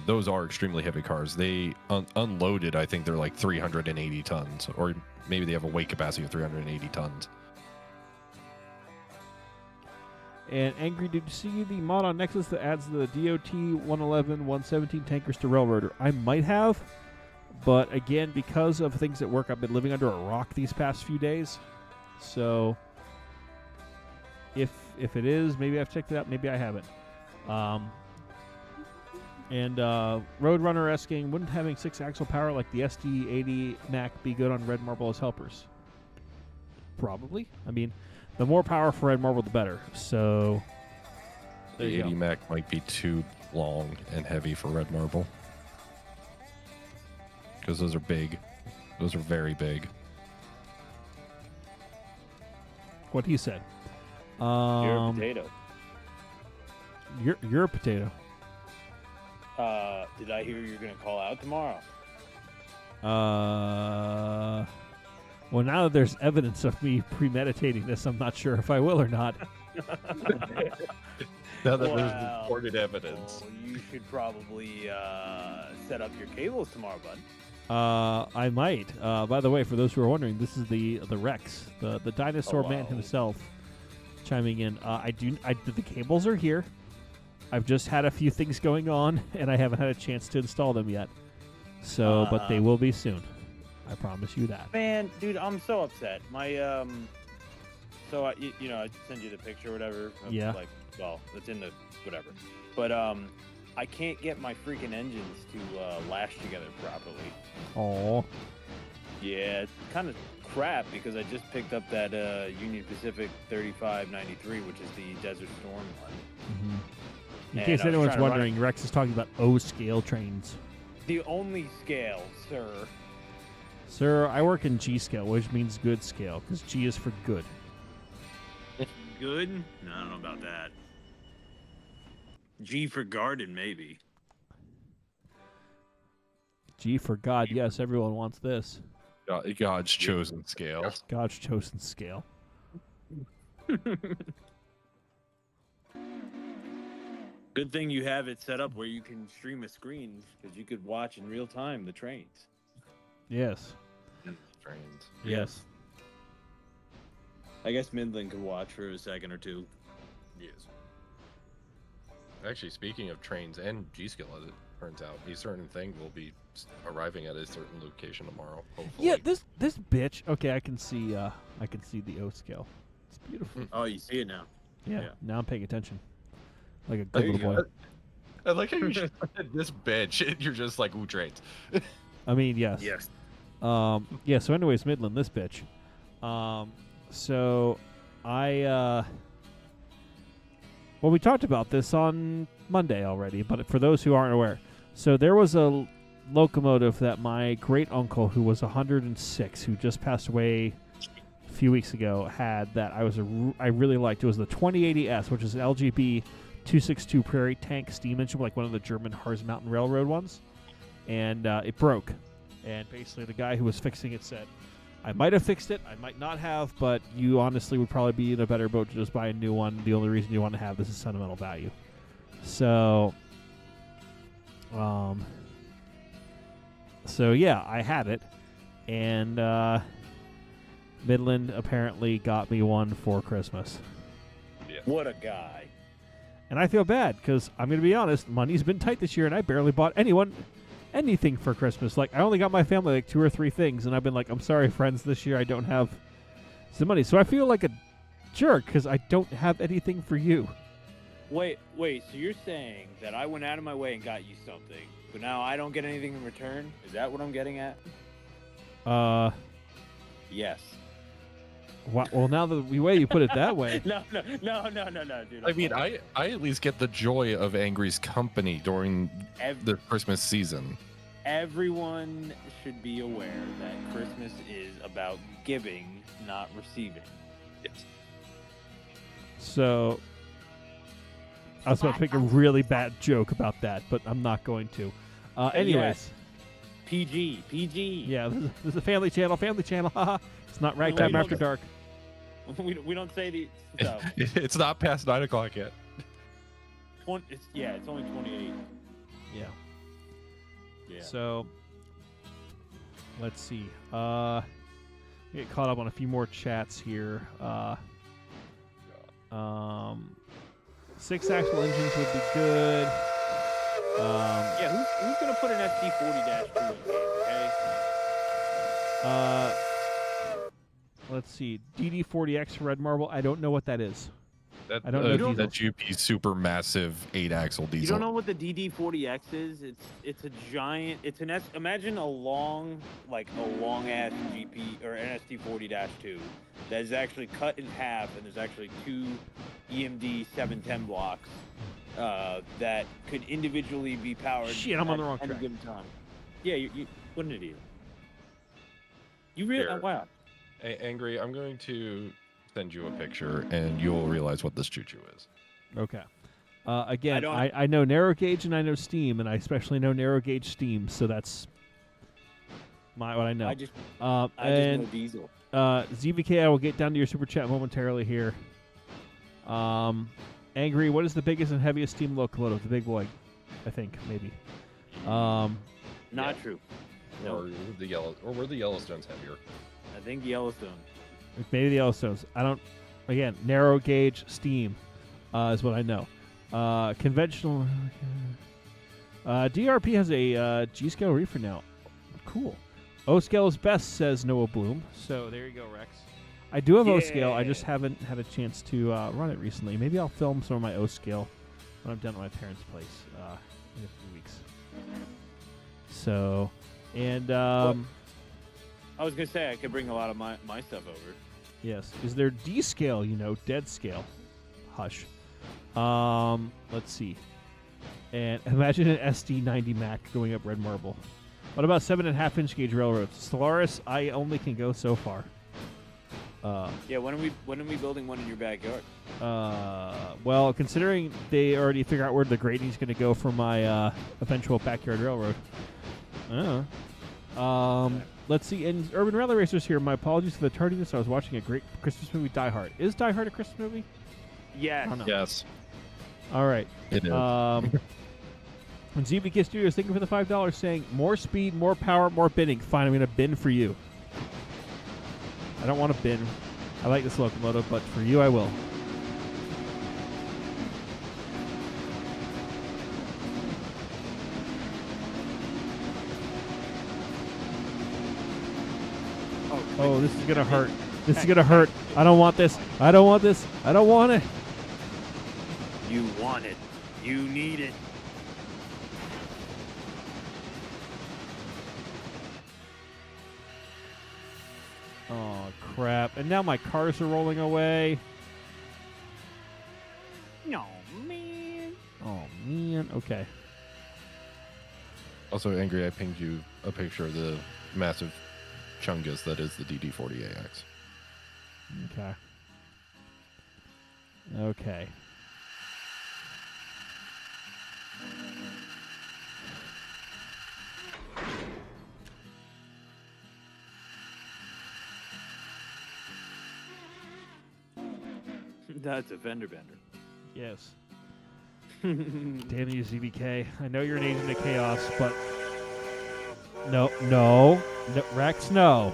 Those are extremely heavy cars. They unloaded, I think they're like 380 tons, or maybe they have a weight capacity of 380 tons. And Angry, did you see the mod on Nexus that adds the DOT 111, 117 tankers to Railroader? I might have, but again, because of things at work, I've been living under a rock these past few days. So if it is, maybe I've checked it out, maybe I haven't. And Roadrunner asking, wouldn't having 6-axle power like the SD80 Mac be good on Red Marble as helpers? Probably. I mean, the more power for Red Marble, the better. So there The you 80 go. Mac might be too long and heavy for Red Marble, because those are big. Those are very big. What he said. You're a potato. You're a potato. Did I hear you're going to call out tomorrow? Well, now that there's evidence of me premeditating this, I'm not sure if I will or not. Now that there's Well, recorded evidence. Well, you should probably set up your cables tomorrow, bud. I might. By the way, for those who are wondering, this is the Rex, the dinosaur man Hello. himself, chiming in. The cables are here. I've just had a few things going on, and I haven't had a chance to install them yet. So, but they will be soon. I promise you that. Man, dude, I'm so upset. My so I send you the picture or whatever. Of, Yeah. Like, well, it's in the whatever. But I can't get my freaking engines to lash together properly. Oh, Yeah, it's kind of crap because I just picked up that Union Pacific 3593, which is the Desert Storm one. in And case I was anyone's trying to run wondering, Rex is talking about O-scale trains. The only scale, sir. Sir, I work in G-scale, which means good scale, because G is for good. Good? No, I don't know about that. G for garden, maybe. G for God, yes, everyone wants this. God's chosen scale. God's chosen scale. Good thing you have it set up where you can stream a screen because you could watch in real time the trains. Yes. Trains. Yes. I guess Midland could watch for a second or two. Yes. Actually, speaking of trains and G-scale, as it turns out, a certain thing will be arriving at a certain location tomorrow. Hopefully. Yeah, this bitch. Okay, I can see the O scale. It's beautiful. Oh, you see it now. Yeah. Yeah. Now I'm paying attention. Like a There good you little boy. go. I like how you just said this bitch. And you're just like, ooh, trains. I mean, yes. Yes. Yeah. So, anyways, Midland, this bitch. So, I Well, we talked about this on Monday already, but for those who aren't aware, so there was a locomotive that my great uncle, who was 106, who just passed away a few weeks ago, had that I really liked. It was the 2080S, which is an LGB 262 Prairie Tank steam engine, like one of the German Harz Mountain Railroad ones, and it broke. And basically, the guy who was fixing it said, I might have fixed it, I might not have, but you honestly would probably be in a better boat to just buy a new one. The only reason you want to have this is sentimental value. So, yeah, I had it, and Midland apparently got me one for Christmas. Yeah. What a guy. And I feel bad, because I'm going to be honest, money's been tight this year, and I barely bought anyone anything for Christmas. Like, I only got my family like 2 or 3 things, and I've been like, I'm sorry, friends, this year I don't have some money. So I feel like a jerk because I don't have anything for you. Wait, so you're saying that I went out of my way and got you something, but now I don't get anything in return? Is that what I'm getting at? Yes. Well, now the way you put it that way. No, dude. I mean, I at least get the joy of Angry's company during the Christmas season. Everyone should be aware that Christmas is about giving, not receiving. Yes. So, I was about to make a really bad joke about that, but I'm not going to. Anyways. Yes. PG. Yeah, this is a family channel, haha. It's not Ragtime After Dark. We don't say the stuff. It's not past 9 o'clock yet. It's only 28. Yeah. Yeah. So, let's see. Get caught up on a few more chats here. 6-axle engines would be good. Who's gonna put an SD40-2 in here? Okay. Let's see. DD40X for Red Marble. I don't know what that is. That, I don't know that UP super massive 8-axle diesel. You don't know what the DD40X is? It's a giant. Imagine a long ass GP or an SD40-2 that is actually cut in half, and there's actually 2 EMD 710 blocks that could individually be powered. Shit, I'm on the wrong at track. a given time. Yeah, you what an idiot. You really wow. Hey, Angry, I'm going to send you a picture, and you'll realize what this choo-choo is. Okay. Again, I know narrow gauge and I know steam, and I especially know narrow gauge steam, so that's what I know. I just know diesel. ZVK, I will get down to your super chat momentarily here. Angry, what is the biggest and heaviest steam locomotive? The big boy, I think, maybe. Not true. No. Or were the Yellowstones heavier? I think Yellowstone. Maybe the Yellowstones. Again, narrow gauge steam is what I know. Conventional. DRP has a G-scale reefer now. Cool. O-scale is best, says Noah Bloom. So there you go, Rex. I do have O-scale. I just haven't had a chance to run it recently. Maybe I'll film some of my O-scale when I'm done at my parents' place in a few weeks. So, and I was gonna say I could bring a lot of my stuff over. Yes. Is there D-scale? Dead scale. Hush. Let's see. And imagine an SD90 Mac going up Red Marble. What about 7.5-inch gauge railroads? Stellaris, I only can go so far. When are we building one in your backyard? Well, considering they already figure out where the grading's going to go for my eventual backyard railroad. I don't know. Let's see. And Urban Rally Racers here. My apologies for the tardiness. I was watching a great Christmas movie, Die Hard. Is Die Hard a Christmas movie? Yes. Yes. All right. It is. And ZBK Studios, thank you for the $5, saying more speed, more power, more bidding. Fine, I'm going to bin for you. I don't want to bin. I like this locomotive, but for you, I will. Oh, this is going to hurt. This is going to hurt. I don't want this. I don't want this. I don't want it. You want it. You need it. Oh, crap. And now my cars are rolling away. No, Oh, man. Okay. Also, Angry, I pinged you a picture of the massive chungus that is the DD40AX. Okay. Okay. That's a fender bender. Yes. Damn you, ZBK. I know you're an agent of chaos, but no, Rex, no.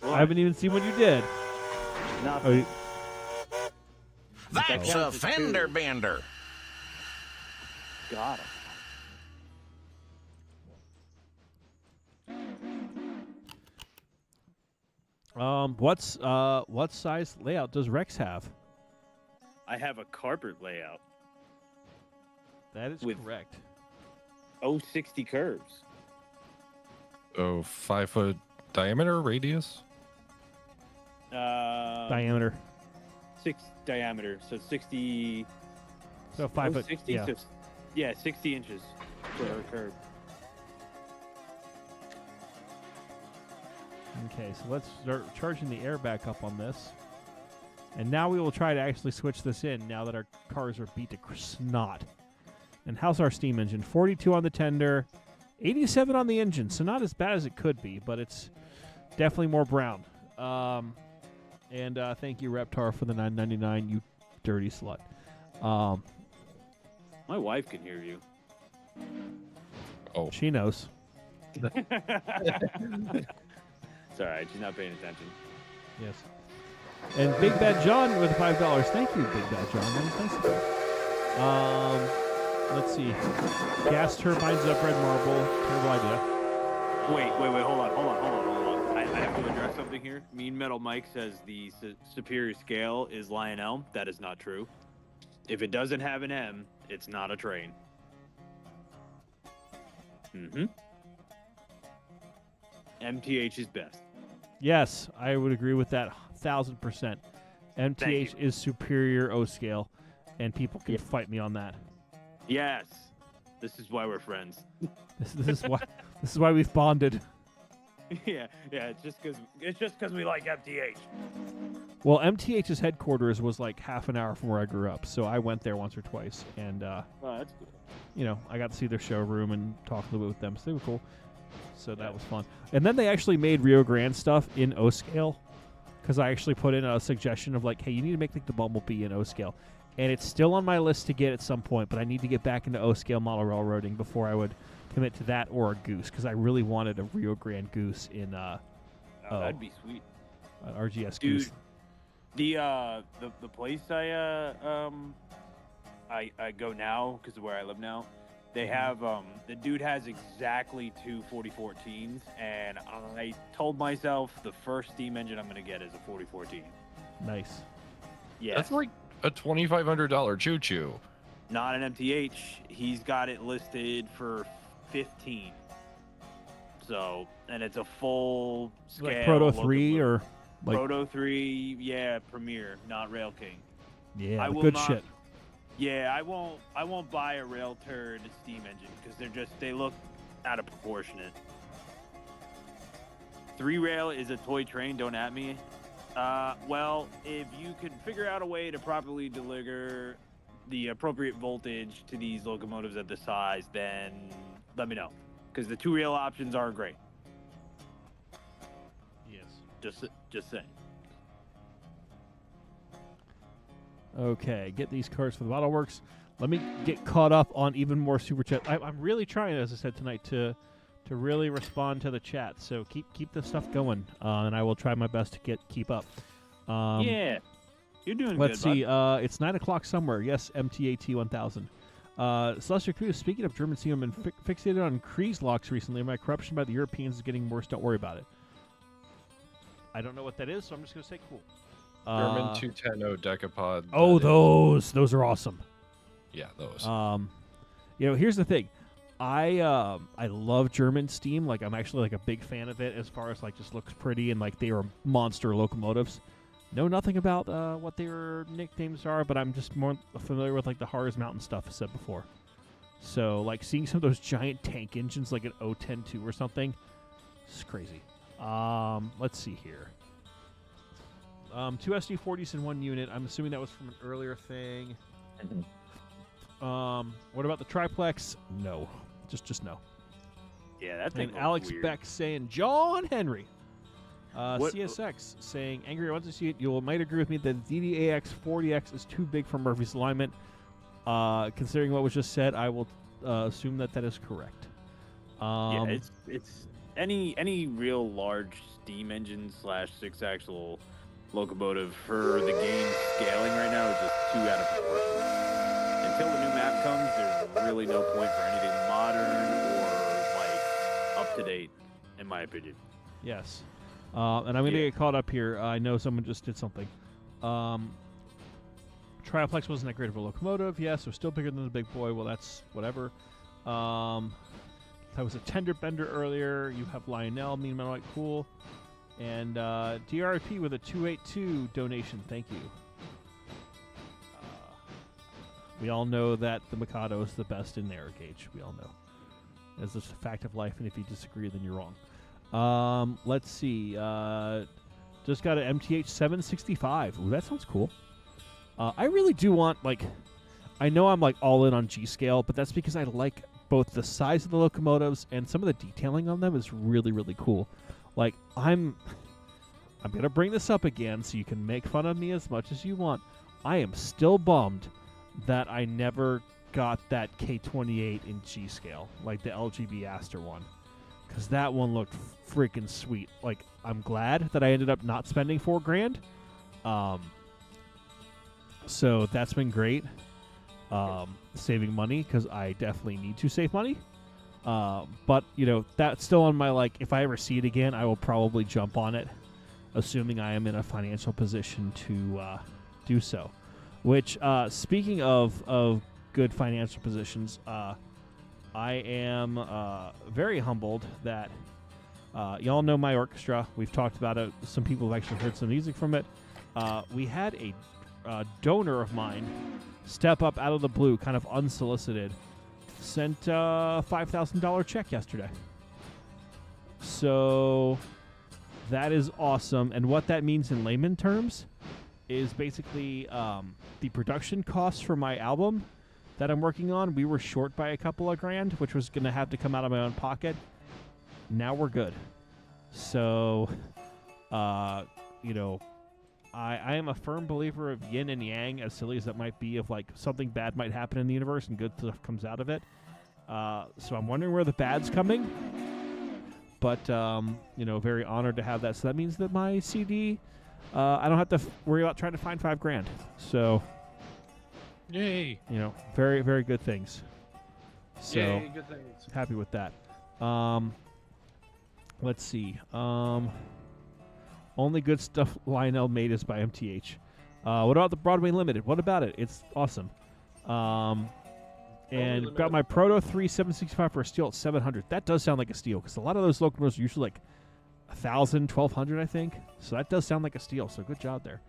What? I haven't even seen what you did. Nothing. That's counts a as fender two. bender. Got him. What size layout does Rex have? I have a carpet layout. That is With- correct. 60 curves. Oh, 5 foot diameter radius? Diameter. 6 diameter, so 60. So 5 foot. 60. Yeah. So, yeah, 60 inches for her curve. Okay, so let's start charging the air back up on this. And now we will try to actually switch this in now that our cars are beat to snot. And how's our steam engine? 42 on the tender, 87 on the engine. So not as bad as it could be, but it's definitely more brown. And thank you, Reptar, for the $9.99, you dirty slut. My wife can hear you. Oh, She knows. It's all right. She's not paying attention. Yes. And Big Bad John with $5. Thank you, Big Bad John. That was nice of you. Let's see. Gas turbines up red marble. Terrible idea. Wait. Hold on. I have to address something here. Mean Metal Mike says the superior scale is Lionel. That is not true. If it doesn't have an M, it's not a train. MTH is best. Yes, I would agree with that 1,000%. MTH is superior O scale, and people can fight me on that. Yes. This is why we're friends. This is why we've bonded. yeah. It's just because we like MTH. Well, MTH's headquarters was like half an hour from where I grew up, so I went there once or twice, and Oh, that's cool. I got to see their showroom and talk a little bit with them, so they were cool. So that was fun. And then they actually made Rio Grande stuff in O scale, because I actually put in a suggestion of like, hey, you need to make like the Bumblebee in O scale, and it's still on my list to get at some point, but I need to get back into O scale model railroading before I would commit to that or a Goose, because I really wanted a Rio Grande Goose in That'd be sweet. RGS Dude, Goose. the place I go now because of where I live now. They have the dude has exactly 2 4014s, and I told myself the first steam engine I'm gonna get is a 4014. Nice. Yeah, that's like a $2,500 choo-choo. not an MTH. He's got it listed for 15. So, and it's a full scale. Like Proto 3 locomotive. or like Proto 3, yeah, Premier, not Rail King. yeah, I the will good not- shit. Yeah, I won't buy a rail turd steam engine because they look out of proportionate. 3 rail is a toy train, don't at me. Well, if you could figure out a way to properly deliver the appropriate voltage to these locomotives at this size, then let me know. Because the 2 rail options are great. Yes. Just saying. Okay, get these cards for the Bottle Works. Let me get caught up on even more super chat. I'm really trying, as I said tonight, to really respond to the chat. So keep this stuff going, and I will try my best to keep up. Yeah, you're doing Let's good, see. bud. It's 9 o'clock somewhere. Yes, MTAT 1000. Celestial Cruz, speaking of German steam, I've been fixated on Kreese locks recently. My corruption by the Europeans is getting worse. Don't worry about it. I don't know what that is, so I'm just going to say cool. German 210 decapod. Oh, that is- those are awesome. Yeah, those. Here's the thing. I love German steam. Like, I'm actually like a big fan of it as far as like just looks pretty and like they are monster locomotives. Know nothing about what their nicknames are, but I'm just more familiar with like the Harz Mountain stuff I said before. So like seeing some of those giant tank engines like an O10-2 or something, it's crazy. Let's see here. 2 SD40s in one unit. I'm assuming that was from an earlier thing. What about the triplex? No, just no. Yeah, that thing. And Alex weird. Beck saying John Henry. CSX saying Angry. Once you see it, you might agree with me that the DDAX 40X is too big for Murphy's alignment. Considering what was just said, I will assume that is correct. Yeah, it's any real large steam engine / 6-axle locomotive for the game scaling right now is just too out of proportion. Until the new map comes, there's really no point for anything modern or like up to date, in my opinion. Yes. And I'm going to get caught up here. I know someone just did something. Trioplex wasn't that great of a locomotive. Yes, it was still bigger than the big boy. Well, that's whatever. That was a tender bender earlier. You have Lionel, Mean Metalite, cool. And DRP with a 282 donation. Thank you. We all know that the Mikado is the best in narrow gauge. We all know. It's just a fact of life, and if you disagree, then you're wrong. Let's see. Just got an MTH 765. Ooh, that sounds cool. I really do want, like, I know I'm, like, all in on G-Scale, but that's because I like both the size of the locomotives and some of the detailing on them is really, really cool. Like, I'm going to bring this up again so you can make fun of me as much as you want. I am still bummed that I never got that K28 in G-Scale, like the LGB Aster one. Because that one looked freaking sweet. Like, I'm glad that I ended up not spending $4,000. So that's been great. Saving money, because I definitely need to save money. But, you know, that's still on my, like, if I ever see it again, I will probably jump on it, assuming I am in a financial position to do so. Which, speaking of good financial positions, I am very humbled that y'all know my orchestra. We've talked about it. Some people have actually heard some music from it. We had a donor of mine step up out of the blue, kind of unsolicited, sent a $5,000 check yesterday. So that is awesome. And what that means in layman terms is basically the production costs for my album that I'm working on. We were short by a couple of grand, which was going to have to come out of my own pocket. Now we're good. So, you know, I am a firm believer of yin and yang, as silly as that might be, of like something bad might happen in the universe and good stuff comes out of it. So I'm wondering where the bad's coming. But, you know, very honored to have that. So that means that my CD, I don't have to worry about trying to find $5,000. So, yay! You know, very, very good things. So, yay, good things. Happy with that. Let's see. Only good stuff Lionel made is by MTH. What about the Broadway Limited? What about it? It's awesome. And got my Proto 3 765 for a steal at 700. That does sound like a steal, because a lot of those locomotives are usually like 1,000, 1,200, I think. So that does sound like a steal. So good job there.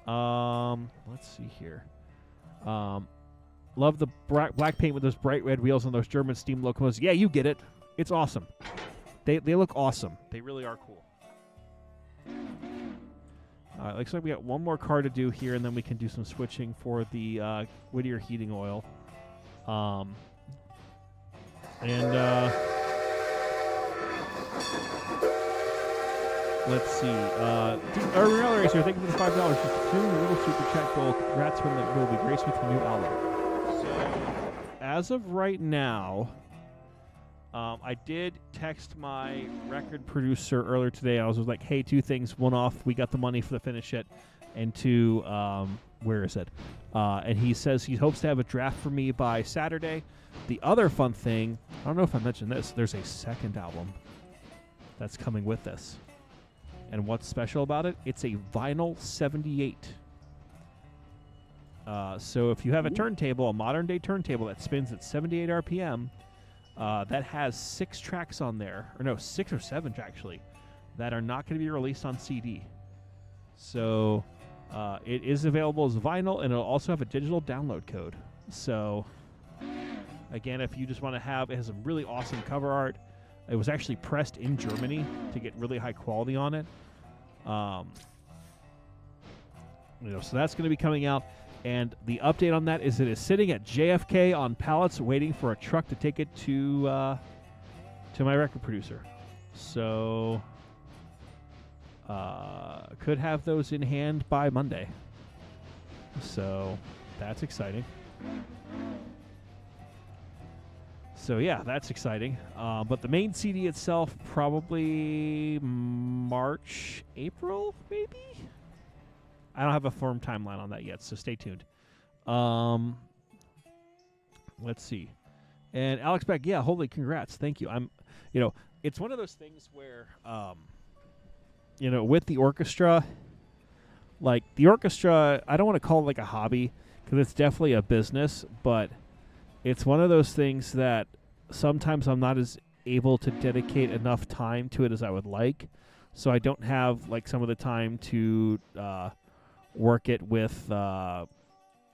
Let's see here. Love the black paint with those bright red wheels on those German steam locomotives. Yeah, you get it. It's awesome. They look awesome. They really are cool. Looks like we got one more car to do here, and then we can do some switching for the Whittier heating oil. Let's see. Urban Rail Racer, thank you for the $5. Just continuing the little super chat goal. Congrats when that will be graced with the new album. So, as of right now, I did text my record producer earlier today. I was like, hey, two things. One off, we got the money to finish it. And two, where is it? And he says he hopes to have a draft for me by Saturday. The other fun thing, I don't know if I mentioned this, there's a second album that's coming with this. And what's special about it? It's a vinyl 78. So if you have a turntable, a modern day turntable that spins at 78 RPM, that has 6 tracks on there, or no, 6 or 7 actually, that are not going to be released on CD. So it is available as a vinyl, and it'll also have a digital download code. So again, if you just want to have, it has some really awesome cover art. It was actually pressed in Germany to get really high quality on it. So that's going to be coming out. And the update on that is it is sitting at JFK on pallets, waiting for a truck to take it to my record producer. So could have those in hand by Monday. So that's exciting. So yeah, that's exciting. But the main CD itself, probably March, April, maybe? I don't have a firm timeline on that yet, so stay tuned. Let's see. And Alex Beck, yeah, holy congrats. Thank you. It's one of those things where, with the orchestra, I don't want to call it like a hobby because it's definitely a business, but it's one of those things that sometimes I'm not as able to dedicate enough time to it as I would like. So I don't have like some of the time to work it with, like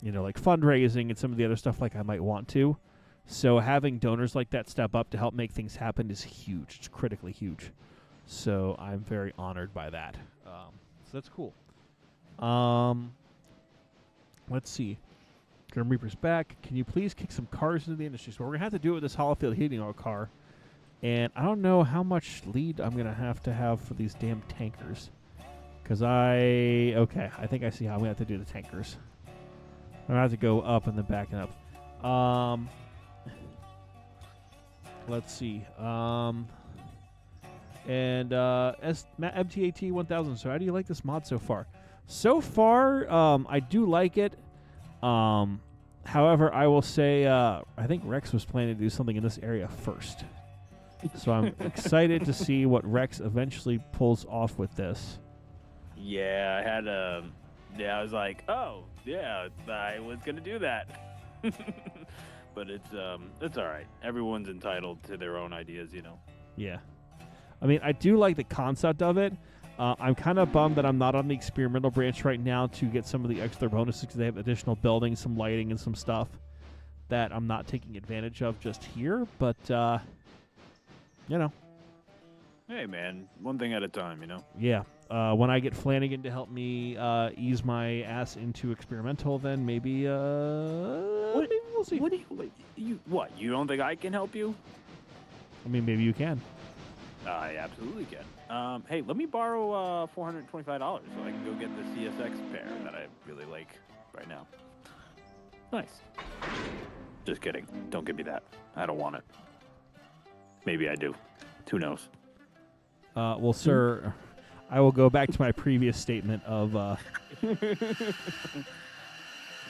fundraising and some of the other stuff like I might want to. So having donors like that step up to help make things happen is huge. It's critically huge. So I'm very honored by that. So that's cool. Let's see. Grim Reaper's back. Can you please kick some cars into the industry? So we're going to have to do it with this Holofield heating oil car. And I don't know how much lead I'm going to have for these damn tankers. Because I think I see how I'm going to have to do the tankers. I'm going to have to go up and then back and up. Let's see. MTAT 1000. So how do you like this mod so far? So far, I do like it. However, I will say I think Rex was planning to do something in this area first. So I'm excited to see what Rex eventually pulls off with this. Yeah, I was like, oh, yeah, I was going to do that. But it's all right. Everyone's entitled to their own ideas, Yeah. I mean, I do like the concept of it. I'm kind of bummed that I'm not on the experimental branch right now to get some of the extra bonuses because they have additional buildings, some lighting, and some stuff that I'm not taking advantage of just here. But, Hey, man, one thing at a time, Yeah. When I get Flanagan to help me ease my ass into experimental, then maybe, maybe we'll see. You don't think I can help you? I mean, maybe you can. I absolutely can. Hey, let me borrow $425 so I can go get the CSX pair that I really like right now. Nice. Just kidding. Don't give me that. I don't want it. Maybe I do. Who knows? Well, sir, I will go back to my previous statement of...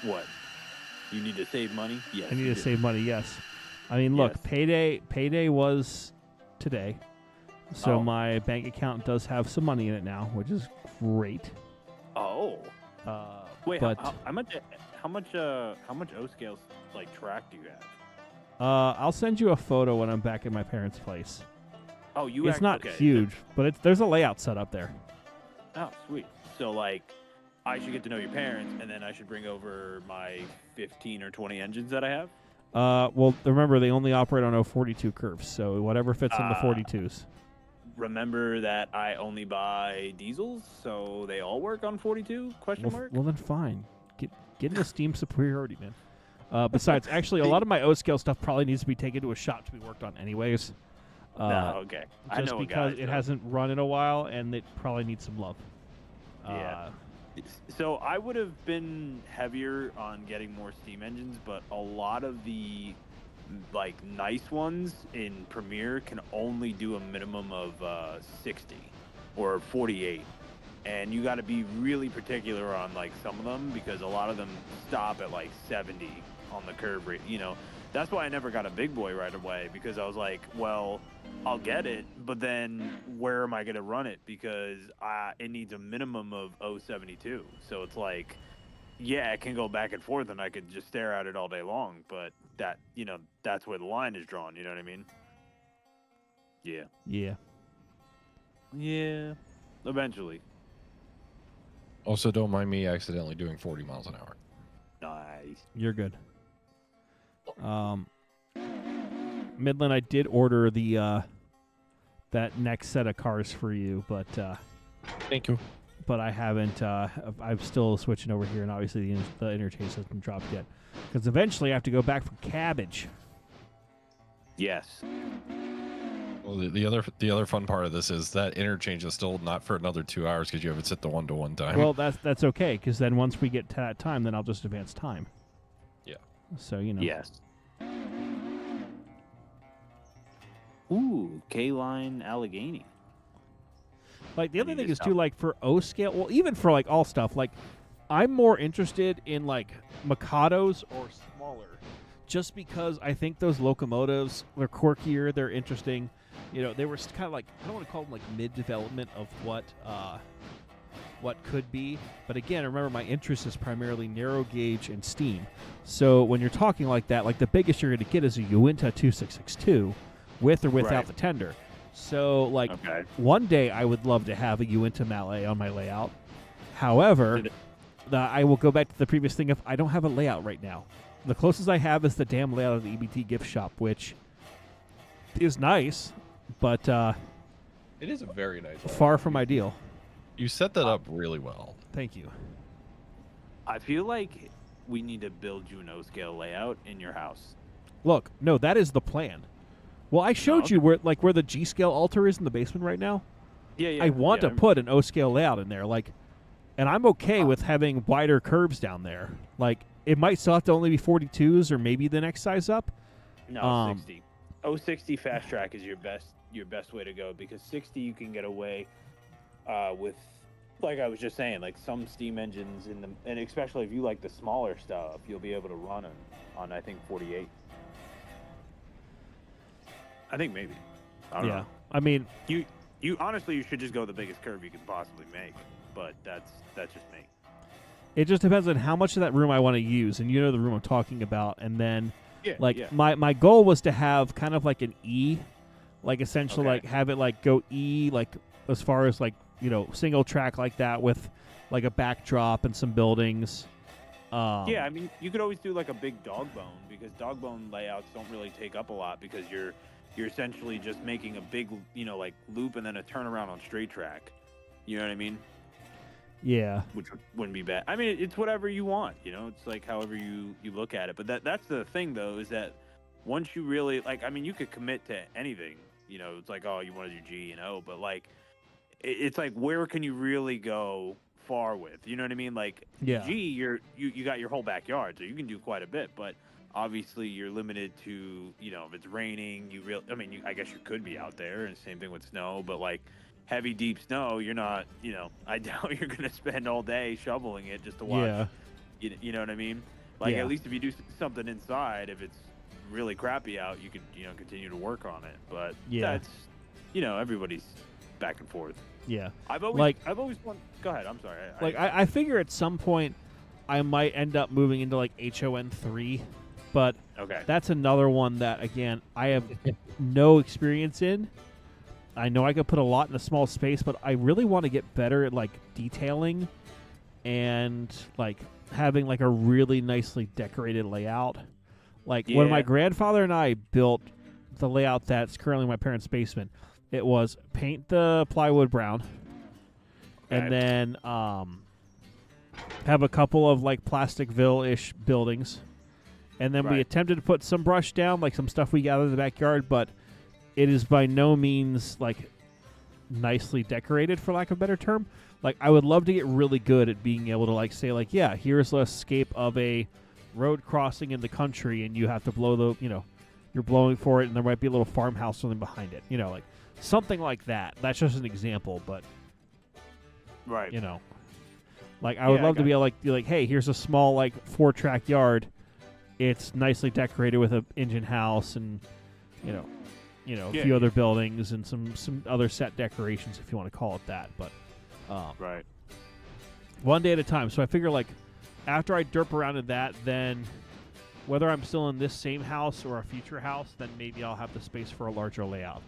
What? You need to save money? Yes. I need to save money, yes. I mean, look, yes. Payday was today. So my bank account does have some money in it now, which is great. Oh. Wait, but how much O scales track do you have? I'll send you a photo when I'm back at my parents' place. Oh, it's not huge, but there's a layout set up there. Oh, sweet. So I should get to know your parents, and then I should bring over my 15 or 20 engines that I have. Well, remember they only operate on 042 curves, so whatever fits in the 42s. Remember that I only buy diesels, so they all work on 42? Well, then fine. Get into Steam superiority, man. Besides, actually, a lot of my O-scale stuff probably needs to be taken to a shop to be worked on anyways. Okay. I know because it hasn't run in a while, and it probably needs some love. Yeah. So I would have been heavier on getting more steam engines, but a lot of the nice ones in Premiere can only do a minimum of 60 or 48, and you got to be really particular on some of them because a lot of them stop at 70 on the curve rate. That's why I never got a big boy right away, because I was like, well, I'll get it, but then where am I going to run it? Because it needs a minimum of 072. So it's yeah, it can go back and forth and I could just stare at it all day long, but that's where the line is drawn. You know what I mean? Yeah. Yeah. Yeah. Eventually. Also, don't mind me accidentally doing 40 miles an hour. Nice. You're good. Midland, I did order the that next set of cars for you, but Thank you. I haven't. I'm still switching over here, and obviously the interchange hasn't dropped yet. Because eventually I have to go back for cabbage. Yes. Well, the other fun part of this is that interchange is still not for another 2 hours because you haven't set the 1-to-1 time. Well, that's okay, because then once we get to that time, then I'll just advance time. Yeah. So, you know. Yes. Ooh, K-Line Allegheny. Like, the I other need thing to is, too, stop. like, for O-scale, well, even for, like, all stuff, like, I'm more interested in, like, Mikados or smaller, just because I think those locomotives, they're quirkier, they're interesting. You know, they were kind of like, I don't want to call them, like, mid-development of what could be. But again, remember, my interest is primarily narrow gauge and steam. So when you're talking like that, like, the biggest you're going to get is a Uinta 2662 with or without Right. the tender. So, like, Okay. one day I would love to have a Uinta Mallet on my layout. However, I will go back to the previous thing of I don't have a layout right now. The closest I have is the damn layout of the EBT gift shop, which is nice, but it is a very nice. far from ideal. You set that up really well. Thank you. I feel like we need to build you an O-scale layout in your house. Look, no, that is the plan. Well, I showed you where the G-scale altar is in the basement right now. Yeah. I want to put an O-scale layout in there, like, and I'm okay with having wider curves down there. Like, it might still have to only be 42s or maybe the next size up. No, 60. 060 fast track is your best way to go, because 60 you can get away with, like I was just saying, like some steam engines and especially if you like the smaller stuff, you'll be able to run on I think 48. I think maybe. I don't know. I mean, You honestly, you should just go the biggest curve you can possibly make, but that's just me. it just depends on how much of that room I want to use, and you know the room I'm talking about. And then, my goal was to have kind of like an E, like essentially like have it like go E, like as far as like, you know, single track like that with like a backdrop and some buildings. Yeah, I mean, you could always do like a big dog bone, because dog bone layouts don't really take up a lot, because you're essentially just making a big, you know, like loop and then a turnaround on straight track. You know what I mean? Yeah. Which wouldn't be bad. I mean, it's whatever you want, you know? It's like however you look at it. But that's the thing, though, is that once you really, like, I mean, you could commit to anything. You know, it's like, oh, you want to do G and O, but, like, it's like, where can you really go far with? You know what I mean? Like, Yeah. G, you got your whole backyard, so you can do quite a bit, but obviously you're limited to, you know, if it's raining, I guess you could be out there, and same thing with snow, but, like, heavy, deep snow, you're not, you know, I doubt you're going to spend all day shoveling it just to watch. Yeah. You know what I mean? Like, Yeah. at least if you do something inside, if it's really crappy out, you could, you know, continue to work on it. But that's, you know, everybody's back and forth. Yeah. I've always wanted. Go ahead. I'm sorry. I figure at some point I might end up moving into like HON3, but that's another one that, again, I have no experience in. I know I could put a lot in a small space, but I really want to get better at like detailing and like having like a really nicely decorated layout. Like when my grandfather and I built the layout that's currently in my parents' basement, it was paint the plywood brown and then have a couple of like Plasticville-ish buildings. And then we attempted to put some brush down, like some stuff we gathered in the backyard, but it is by no means like nicely decorated, for lack of a better term. Like, I would love to get really good at being able to like say like, yeah, here's the escape of a road crossing in the country, and you have to blow the, you know, you're blowing for it, and there might be a little farmhouse or something behind it, you know, like something like that. That's just an example, but you know, like I would love to be able to be like, hey, here's a small like 4-track yard. It's nicely decorated with an engine house and a few other buildings and some other set decorations, if you want to call it that. But one day at a time. So I figure like after I derp around in that, then whether I'm still in this same house or a future house, then maybe I'll have the space for a larger layout,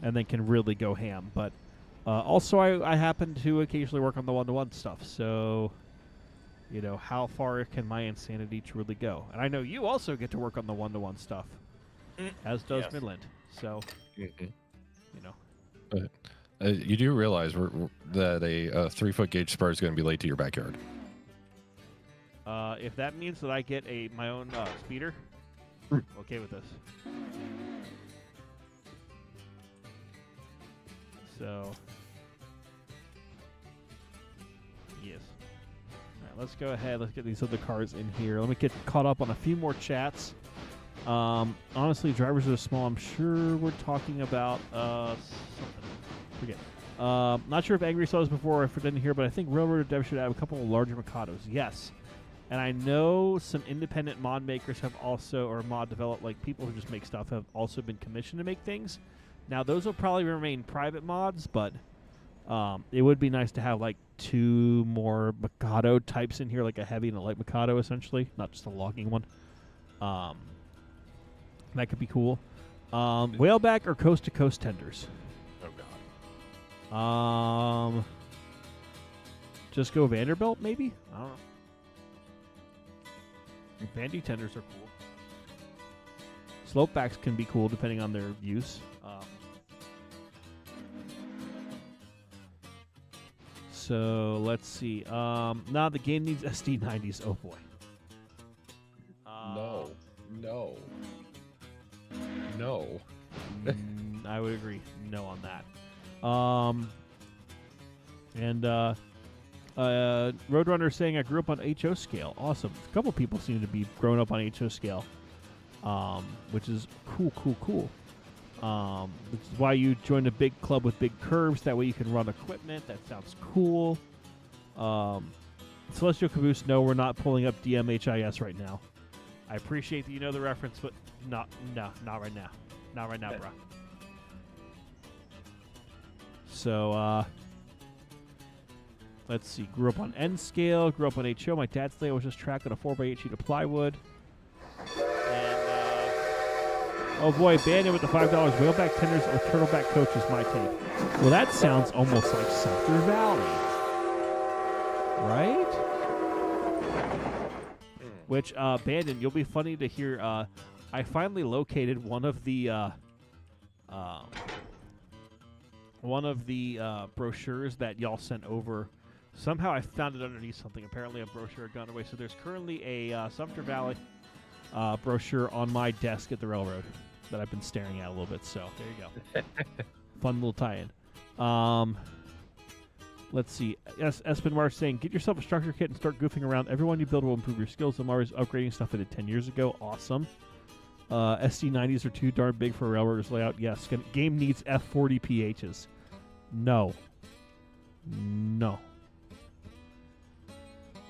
and then can really go ham. But Also, I happen to occasionally work on the one-to-one stuff, so you know, how far can my insanity truly go? And I know you also get to work on the one-to-one stuff, as does Yes. Midland. So, Mhm. you know, You do realize that a 3-foot gauge spur is going to be laid to your backyard. if that means that I get my own speeder, okay with this. So, yes. All right, let's go ahead. Let's get these other cars in here. Let me get caught up on a few more chats. Honestly, drivers are small. I'm sure we're talking about something. Forget. Not sure if Angry saw this before or if it didn't hear, but I think Railroad Dev should have a couple of larger Mikados. Yes. And I know some independent mod makers have also, or mod develop, like people who just make stuff, have also been commissioned to make things. Now, those will probably remain private mods, but it would be nice to have like 2 more Mikado types in here, like a heavy and a light Mikado, essentially, not just a logging one. That could be cool. Whaleback or coast-to-coast tenders? Oh, God. Just go Vanderbilt, maybe? I don't know. Vandy tenders are cool. Slopebacks can be cool depending on their use. So let's see. Now the game needs SD90s. Oh boy. No. I would agree. No on that. Roadrunner saying I grew up on HO scale. Awesome. A couple people seem to be growing up on HO scale, which is cool. Which is why you joined a big club with big curves. That way you can run equipment. That sounds cool. Celestial Caboose, no, we're not pulling up DMHIS right now. I appreciate that you know the reference, but not right now. Not right now, bruh. So, let's see. Grew up on N scale. Grew up on HO. My dad's layout was just tracked on a 4x8 sheet of plywood. And, oh boy, Bandit with the $5 whaleback tenders or turtleback coach is my take. Well, that sounds almost like Sumter Valley. Right? Which, Bandit, you'll be funny to hear. I finally located one of the brochures that y'all sent over. Somehow I found it underneath something. Apparently a brochure had gone away. So there's currently a Sumter Valley brochure on my desk at the railroad that I've been staring at a little bit. So there you go. Fun little tie-in. Let's see. Espenmar saying, get yourself a structure kit and start goofing around. Everyone you build will improve your skills. I'm always upgrading stuff I did 10 years ago. Awesome. SD90s are too darn big for a railroader's layout. Yes. Game needs F40 PHs. No.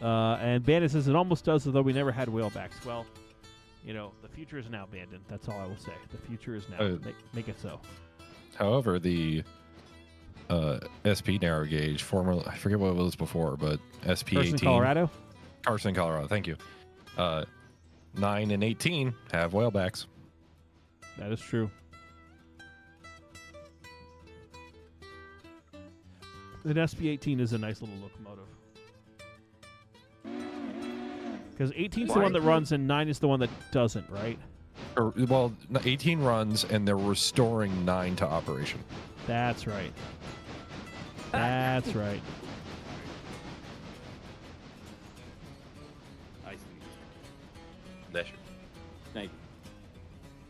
And Bandit says it almost does, although we never had whalebacks. Well, you know, the future is now, Bandit. That's all I will say. The future is now. Make it so. However, the SP narrow gauge, formerly, I forget what it was before, but SP18. Carson, Colorado? Carson, Colorado. Thank you. 9 and 18 have whalebacks. That is true. An SP18 is a nice little locomotive. Because 18 is the one that runs and 9 is the one that doesn't, right? Well, 18 runs and they're restoring 9 to operation. That's right. That's right. I see. That's true. Thank you.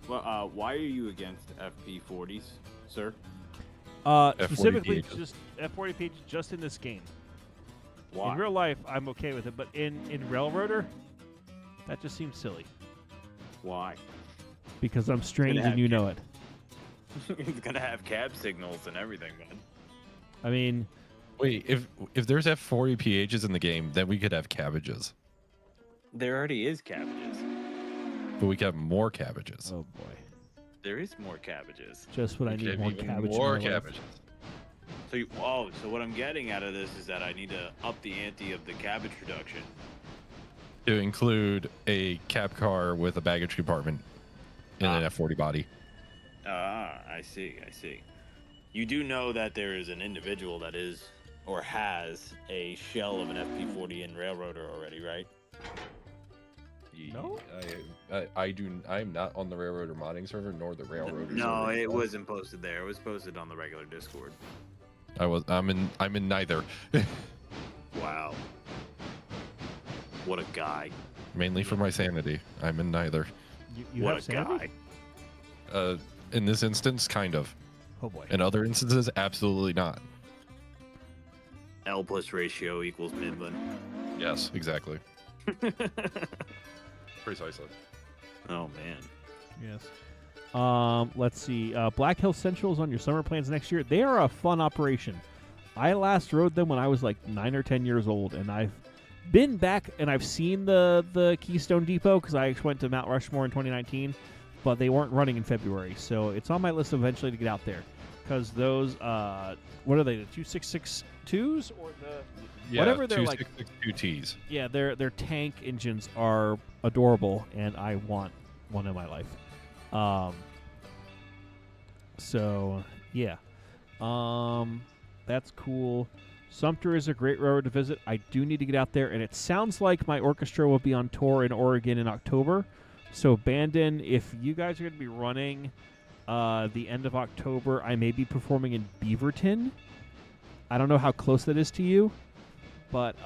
Well, why are you against FP40s, sir? Specifically, F40 just F40 pages just in this game. Why? In real life, I'm okay with it, but in Railroader, that just seems silly. Why? Because I'm strange and you know it. It's gonna have cab signals and everything, man. I mean, wait, if there's F40 PHs in the game, then we could have cabbages. There already is cabbages. But we could have more cabbages. oh boy. There is more cabbages. Just what I We could need, have more even cabbage. More in my life. cabbages. So what I'm getting out of this is that I need to up the ante of the cabbage production. To include a cab car with a baggage compartment and an F40 body. I see. You do know that there is an individual that is or has a shell of an FP40 in Railroader already, right? No? I do. I'm not on the Railroader modding server nor the Railroader. No, server it itself. wasn't posted there. It was posted on the regular Discord. I'm in neither. Wow. What a guy. Mainly for my sanity. I'm in neither. You What have a sanity? guy. In this instance, kind of. Oh boy. In other instances, absolutely not. L plus ratio equals Midland. Yes, exactly. Precisely. Oh man. Yes. Let's see. Black Hill Central is on your summer plans next year. They are a fun operation. I last rode them when I was like 9 or 10 years old, and I've been back and I've seen the Keystone Depot because I went to Mount Rushmore in 2019, but they weren't running in February, so it's on my list eventually to get out there because those what are they, the 2662s or the whatever they're like 2662Ts. Yeah, their tank engines are adorable, and I want one in my life. So yeah, that's cool. Sumter is a great railroad to visit. I do need to get out there, and it sounds like my orchestra will be on tour in Oregon in October. So Bandon, if you guys are going to be running the end of October, I may be performing in Beaverton. I don't know how close that is to you, but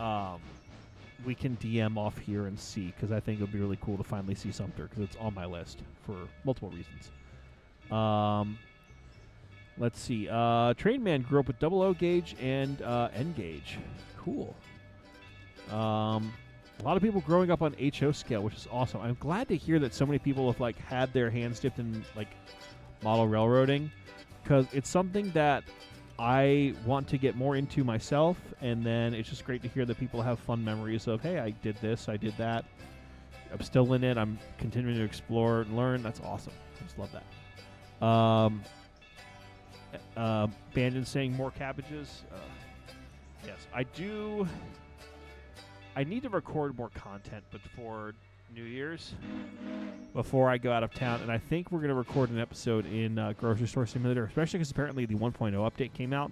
we can DM off here and see, because I think it would be really cool to finally see Sumter, because it's on my list for multiple reasons. Let's see. Trainman grew up with double O gauge and N gauge. Cool. A lot of people growing up on HO scale, which is awesome. I'm glad to hear that so many people have like had their hands dipped in like model railroading, because it's something that I want to get more into myself, and then it's just great to hear that people have fun memories of, hey, I did this, I did that. I'm still in it. I'm continuing to explore and learn. That's awesome. I just love that. Bandon saying more cabbages. Yes, I do. I need to record more content before New Year's, before I go out of town, and I think we're going to record an episode in Grocery Store Simulator, especially because apparently the 1.0 update came out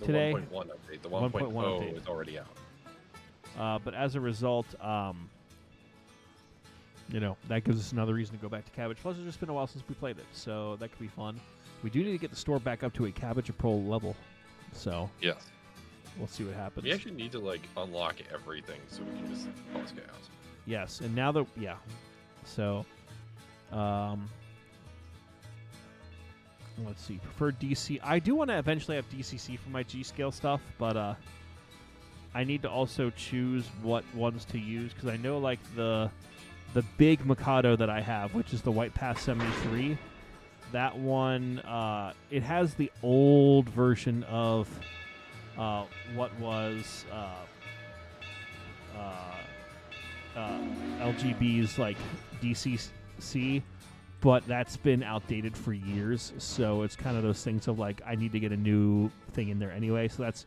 today. The 1.1 update. The 1.0 update is already out. But as a result, that gives us another reason to go back to Cabbage. Plus, it's just been a while since we played it, so that could be fun. We do need to get the store back up to a Cabbage Pro level, so Yes. we'll see what happens. We actually need to like unlock everything so we can just cause chaos. Yes, and now that so, let's see. Prefer DC. I do want to eventually have DCC for my G scale stuff, but I need to also choose what ones to use, because I know like the big Mikado that I have, which is the White Pass 73. That one, it has the old version of what was LGB's like DCC, but that's been outdated for years, so it's kind of those things of like I need to get a new thing in there anyway. So that's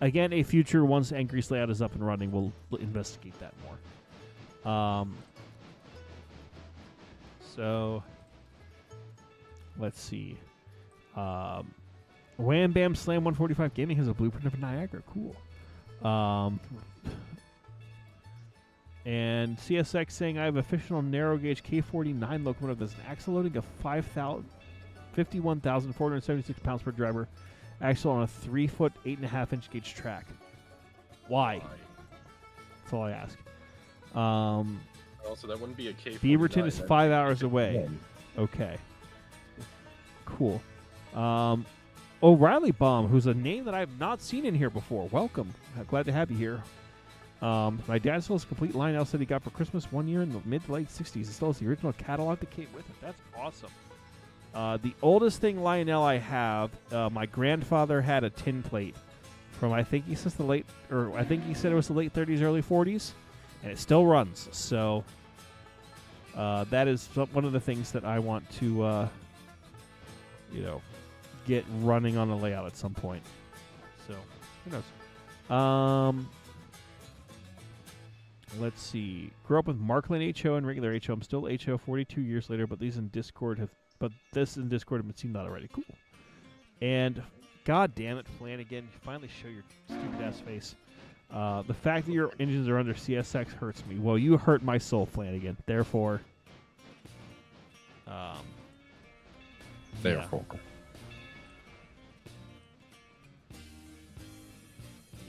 again a future, once Angry's layout is up and running, we'll investigate that more. So let's see. Wham Bam Slam 145 Gaming has a blueprint of Niagara. Cool. And CSX saying I have a fictional narrow gauge K49 locomotive that's an axle loading of 51,476 pounds per driver, axle on a 3-foot 8.5-inch gauge track. Why? That's all I ask. Also, that wouldn't be a K49. Beaverton is 5 hours away. Okay. Cool. O'Reilly Bomb, who's a name that I've not seen in here before. Welcome. Glad to have you here. My dad still has a complete Lionel set he got for Christmas one year in the mid to late 60s. It still has the original catalog that came with it. That's awesome. The oldest thing Lionel I have, my grandfather had a tin plate from I think he said it was the late 30s, early 40s, and it still runs. So that is one of the things that I want to get running on a layout at some point. So who knows? Let's see. Grew up with Markland HO and regular HO. I'm still HO 42 years later, but this in Discord have been seen that already. Cool. And God damn it, Flanagan, you finally show your stupid ass face. The fact that your engines are under CSX hurts me. Well, you hurt my soul, Flanagan. Therefore, Therefore.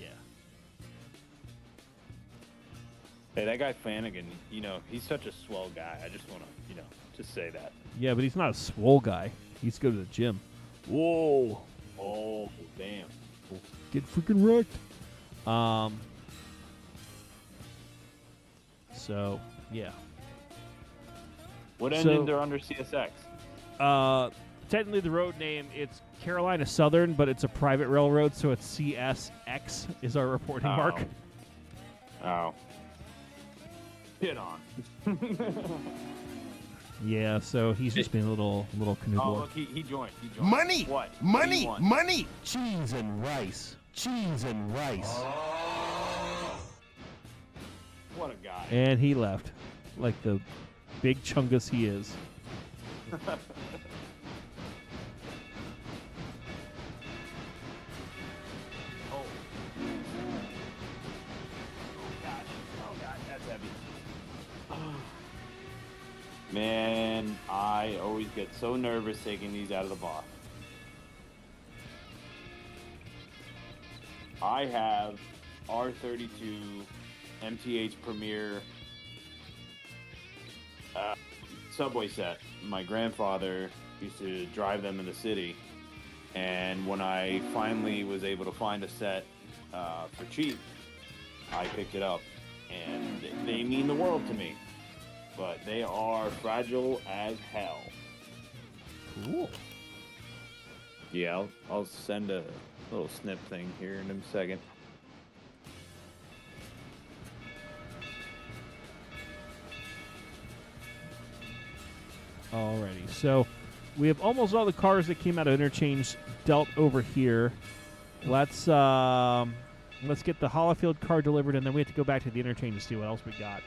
Yeah. Hey, that guy Flanagan, he's such a swell guy. I just want to, just say that. Yeah, but he's not a swole guy. He's go to the gym. Whoa. Oh, damn. Get freaking wrecked. So, yeah. What engines are under CSX? Technically the road name, it's Carolina Southern, but it's a private railroad, so it's CSX is our reporting mark. Oh. Get on. Yeah, so he's just being a little canoodler. Oh, look, he joined. Money! What? Money! What Money! Cheese and rice. Cheese and rice. What a guy. And he left. Like the big chungus he is. Oh, gosh, that's heavy. Man, I always get so nervous taking these out of the box. I have R32 MTH Premier subway set. My grandfather used to drive them in the city, and when I finally was able to find a set for cheap, I picked it up, and they mean the world to me. But they are fragile as hell. Cool. Yeah, I'll send a little snip thing here in a second. Alrighty, so we have almost all the cars that came out of interchange dealt over here. Let's get the Hollifield car delivered, and then we have to go back to the interchange to see what else we got.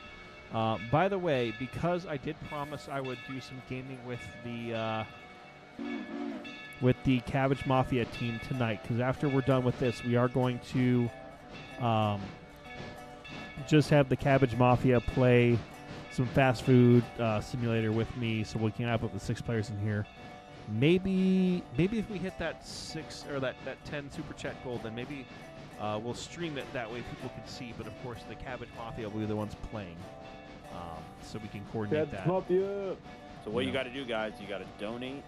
By the way, because I did promise I would do some gaming with the Cabbage Mafia team tonight, because after we're done with this, we are going to just have the Cabbage Mafia play some fast food simulator with me, so we can have up to 6 players in here. Maybe if we hit that 6 or that 10 super chat goal, then maybe we'll stream it that way people can see. But of course, the Cabbage Mafia will be the ones playing, so we can coordinate that. Mafia. So what you got to do, guys? You got to donate.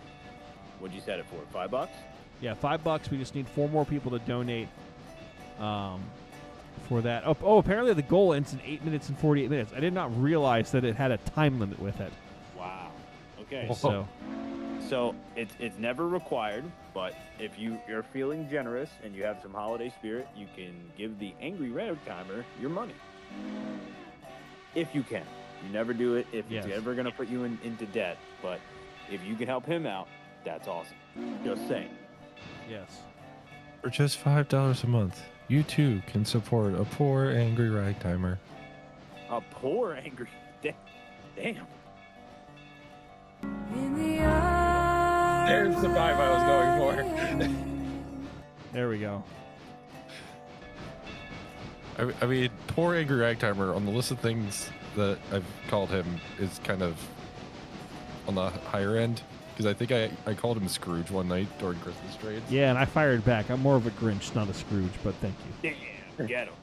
What'd you set it for? $5? Yeah, $5. We just need 4 more people to donate. For that. Oh, apparently the goal ends in 8 minutes and 48 minutes. I did not realize that it had a time limit with it. Wow. Okay. So it's never required, but if you're feeling generous and you have some holiday spirit, you can give the AngryRagtimer your money. If you can. You never do it if it's ever going to put you into debt. But if you can help him out, that's awesome. Just saying. Yes. For just $5 a month, you too can support a poor, angry ragtimer. A poor angry... Damn. There's the vibe I was going for. There we go. I mean, poor angry ragtimer on the list of things that I've called him is kind of on the higher end. Because I think I called him Scrooge one night during Christmas trades. Yeah, and I fired back. I'm more of a Grinch, not a Scrooge, but thank you. Damn, get him.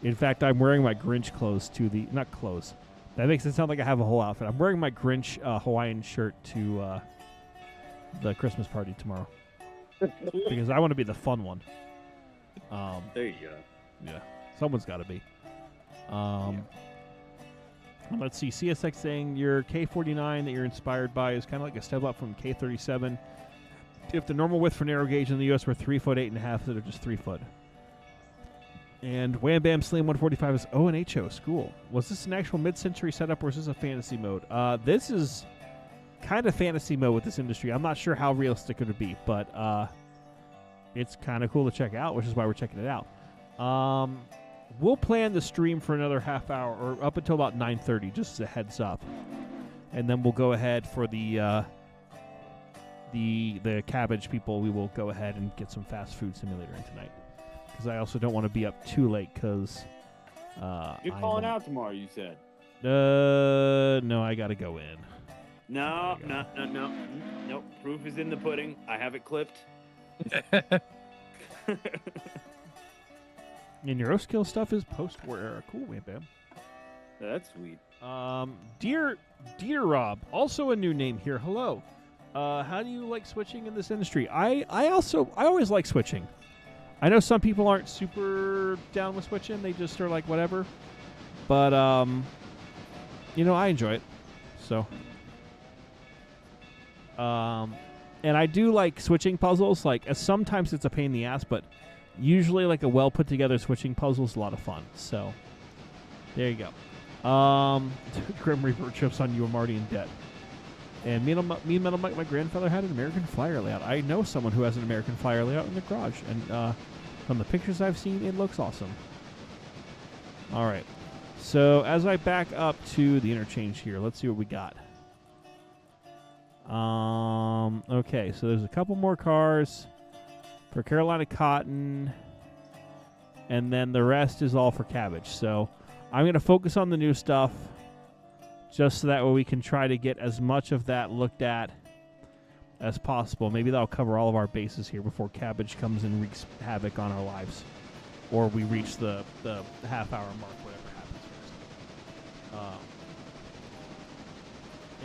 In fact, I'm wearing my Grinch clothes to the... Not clothes. That makes it sound like I have a whole outfit. I'm wearing my Grinch Hawaiian shirt to the Christmas party tomorrow. Because I want to be the fun one. There you go. Yeah, someone's got to be. Let's see, CSX saying your K49 that you're inspired by is kind of like a step up from K37. If the normal width for narrow gauge in the U.S. were 3 foot 8.5, they're just 3 foot. And Wham Bam Slam 145 is O&HO school. Was this an actual mid-century setup or is this a fantasy mode? This is kind of fantasy mode with this industry. I'm not sure how realistic it would be, but it's kind of cool to check out, which is why we're checking it out. We'll plan the stream for another half hour or up until about 9:30, just as a heads up. And then we'll go ahead for the the cabbage people, we will go ahead and get some fast food simulator in tonight. Because I also don't want to be up too late. Because you're calling out tomorrow. You said. No, I gotta go in. No. Proof is in the pudding. I have it clipped. And your skill stuff is post-war era. Cool, man, bam. That's sweet. Dear Rob, also a new name here. Hello. How do you like switching in this industry? I always like switching. I know some people aren't super down with switching. They just are like whatever. But I enjoy it. So and I do like switching puzzles. Like sometimes it's a pain in the ass, but usually like a well put together switching puzzle is a lot of fun. So there you go. Grim Reaper chips on you, Marty in debt. And me and Metal Mike, my grandfather had an American Flyer layout. I know someone who has an American Flyer layout in the garage, and from the pictures I've seen, it looks awesome. All right. So as I back up to the interchange here, let's see what we got. Okay, so there's a couple more cars for Carolina Cotton, and then the rest is all for cabbage. So I'm going to focus on the new stuff, just so that way we can try to get as much of that looked at as possible. Maybe that'll cover all of our bases here before cabbage comes and wreaks havoc on our lives, or we reach the half-hour mark, whatever happens first.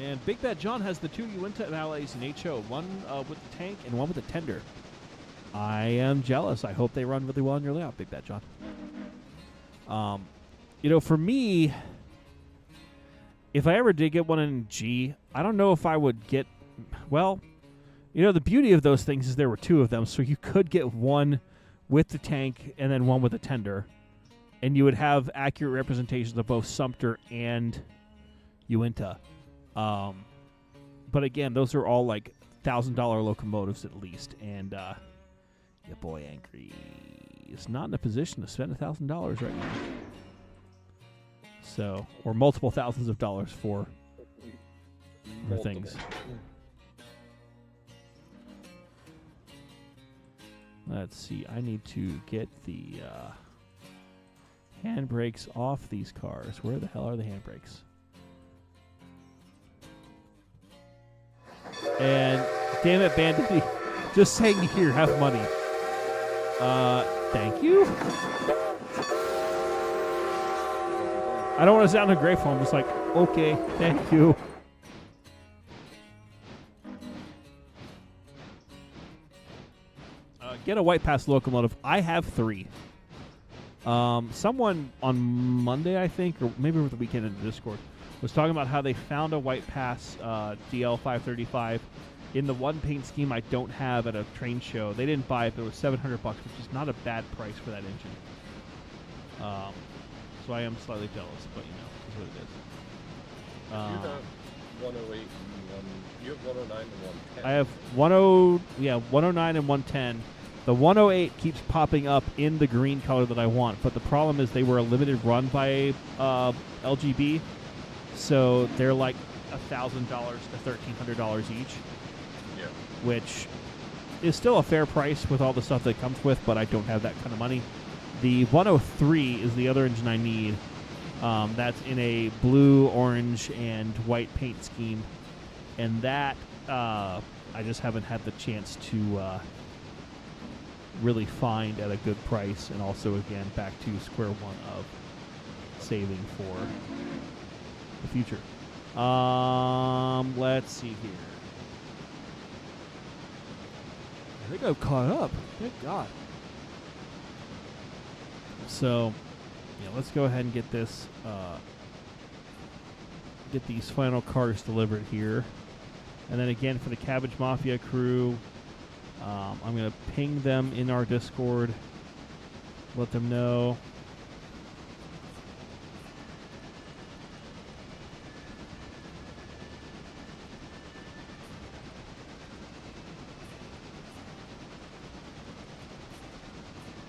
And Big Bad John has the two Uinta valets in HO, one with the tank and one with the tender. I am jealous. I hope they run really well in your layout, Big Bad John. For me, if I ever did get one in G, I don't know if I would get... Well, the beauty of those things is there were two of them, so you could get one with the tank and then one with the tender, and you would have accurate representations of both Sumter and Uinta. But again, those are all like $1,000 locomotives at least, and your boy Angry is not in a position to spend $1,000 right now. So, or multiple thousands of dollars for things. Let's see. I need to get the handbrakes off these cars. Where the hell are the handbrakes? And damn it, Bandit, just saying here, have money. Thank you. I don't want to sound ungrateful. I'm just like, okay, thank you. Get a White Pass locomotive. I have 3. Someone on Monday, I think, or maybe over the weekend in the Discord, was talking about how they found a White Pass DL535 in the one paint scheme I don't have at a train show. They didn't buy it, but it was $700, which is not a bad price for that engine. So I am slightly jealous, but is what it is. You have 108 and you have 109 and 110. I have 109 and 110. The 108 keeps popping up in the green color that I want, but the problem is they were a limited run by LGB, so they're like $1,000 to $1,300 each. Yeah. Which is still a fair price with all the stuff that it comes with, but I don't have that kind of money. The 103 is the other engine I need. That's in a blue, orange, and white paint scheme. And that, I just haven't had the chance to really find at a good price. And also, again, back to square one of saving for the future. Let's see here. I think I've caught up. Thank God. So, let's go ahead and get this, get these final cars delivered here. And then again, for the Cabbage Mafia crew, I'm going to ping them in our Discord, let them know.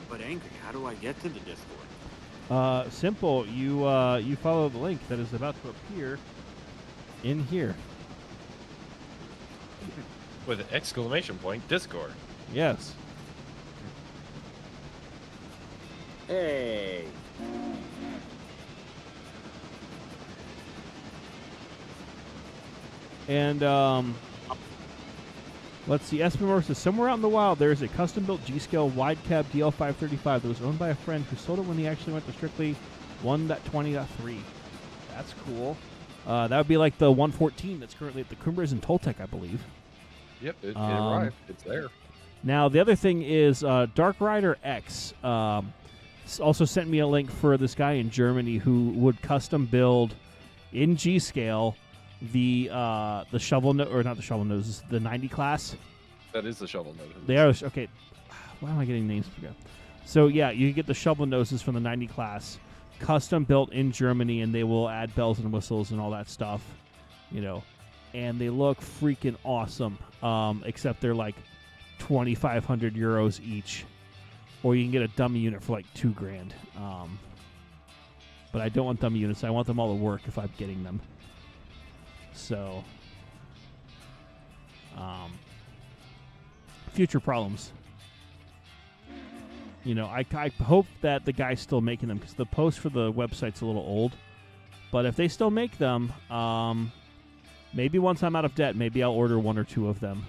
But Angry, how do I get to the Discord? Simple. You follow the link that is about to appear in here. With an exclamation point, Discord. Yes. Hey. And let's see. Espimor says somewhere out in the wild there is a custom-built G-scale wide cab DL535 that was owned by a friend who sold it when he actually went to strictly 1.20.3. That's cool. That would be like the 114 that's currently at the Cumbres and Toltec, I believe. Yep, it arrived. It's there. Now, the other thing is Dark Rider X also sent me a link for this guy in Germany who would custom build in G-scale the shovel or not the shovel noses, the 90 class. That is the shovel nose. They are okay. Why am I getting names? So yeah, you get the shovel noses from the 90 class, custom built in Germany, and they will add bells and whistles and all that stuff, and they look freaking awesome. Except they're like 2,500 euros each, or you can get a dummy unit for like $2,000. But I don't want dummy units. I want them all to work if I'm getting them. So, future problems. I hope that the guy's still making them because the post for the website's a little old. But if they still make them, maybe once I'm out of debt, maybe I'll order one or two of them.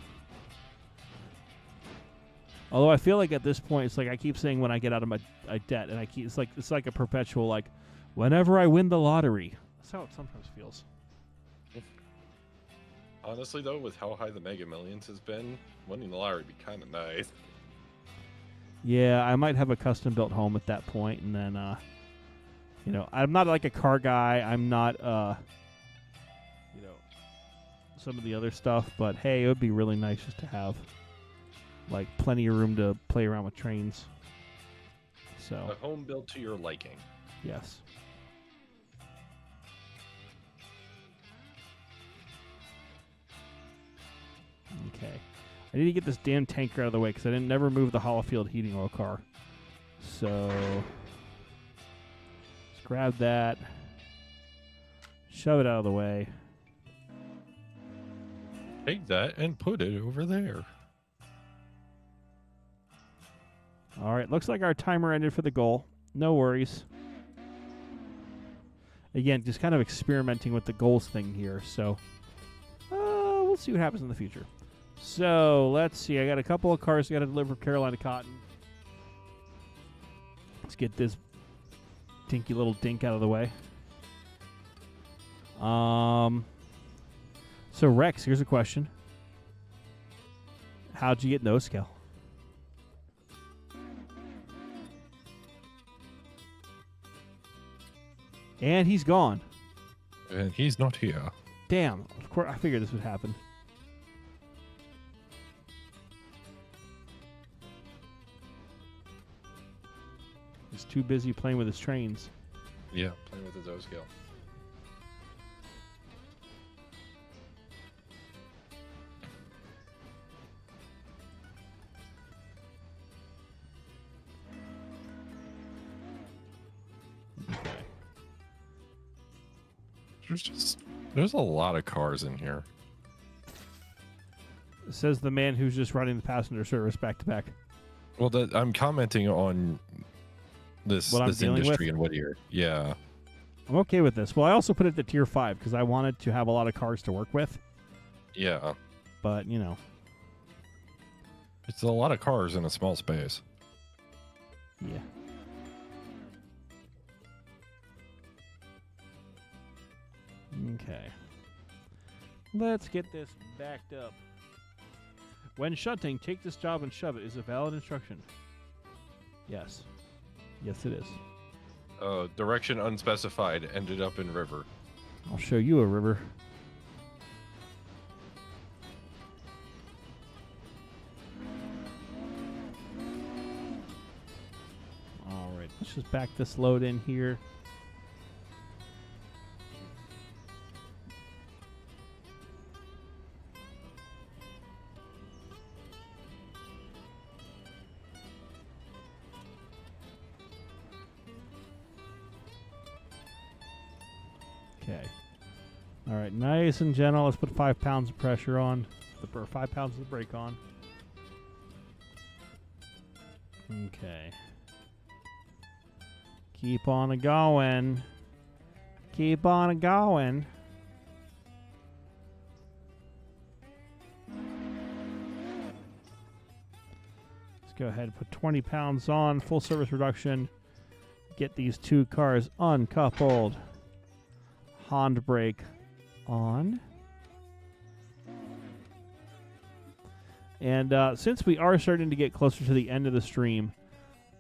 Although I feel like at this point, it's like I keep saying when I get out of my debt, and it's like a perpetual like, whenever I win the lottery. That's how it sometimes feels. Honestly, though, with how high the Mega Millions has been, winning the lottery would be kind of nice. Yeah, I might have a custom-built home at that point, and then, I'm not like a car guy. I'm not, some of the other stuff. But, hey, it would be really nice just to have, like, plenty of room to play around with trains. So A home built to your liking. Yes. Okay. I need to get this damn tanker out of the way because I didn't never move the hollow field heating oil car. So let's grab that, shove it out of the way. Take that and put it over there. All right. Looks like our timer ended for the goal. No worries. Again, just kind of experimenting with the goals thing here. So we'll see what happens in the future. So, let's see. I got a couple of cars I got to deliver from Carolina Cotton. Let's get this dinky little dink out of the way. So, Rex, here's a question. How'd you get no scale? And he's gone. And he's not here. Damn. Of course, I figured this would happen. He's too busy playing with his trains. Yeah, playing with his O-scale. There's a lot of cars in here. Says the man who's just running the passenger service back to back. Well, I'm commenting on this industry in Whittier. Yeah. I'm okay with this. Well, I also put it to tier 5 because I wanted to have a lot of cars to work with. Yeah. But, It's a lot of cars in a small space. Yeah. Okay. Let's get this backed up. When shunting, take this job and shove it is a valid instruction. Yes. Yes, it is. Direction unspecified. Ended up in river. I'll show you a river. All right. Let's just back this load in here. Okay. All right, nice and gentle. Let's put 5 pounds of pressure on. or 5 pounds of the brake on. Okay. Keep on going. Keep on going. Let's go ahead and put 20 pounds on, full service reduction. Get these two cars uncoupled. Handbrake on. And since we are starting to get closer to the end of the stream,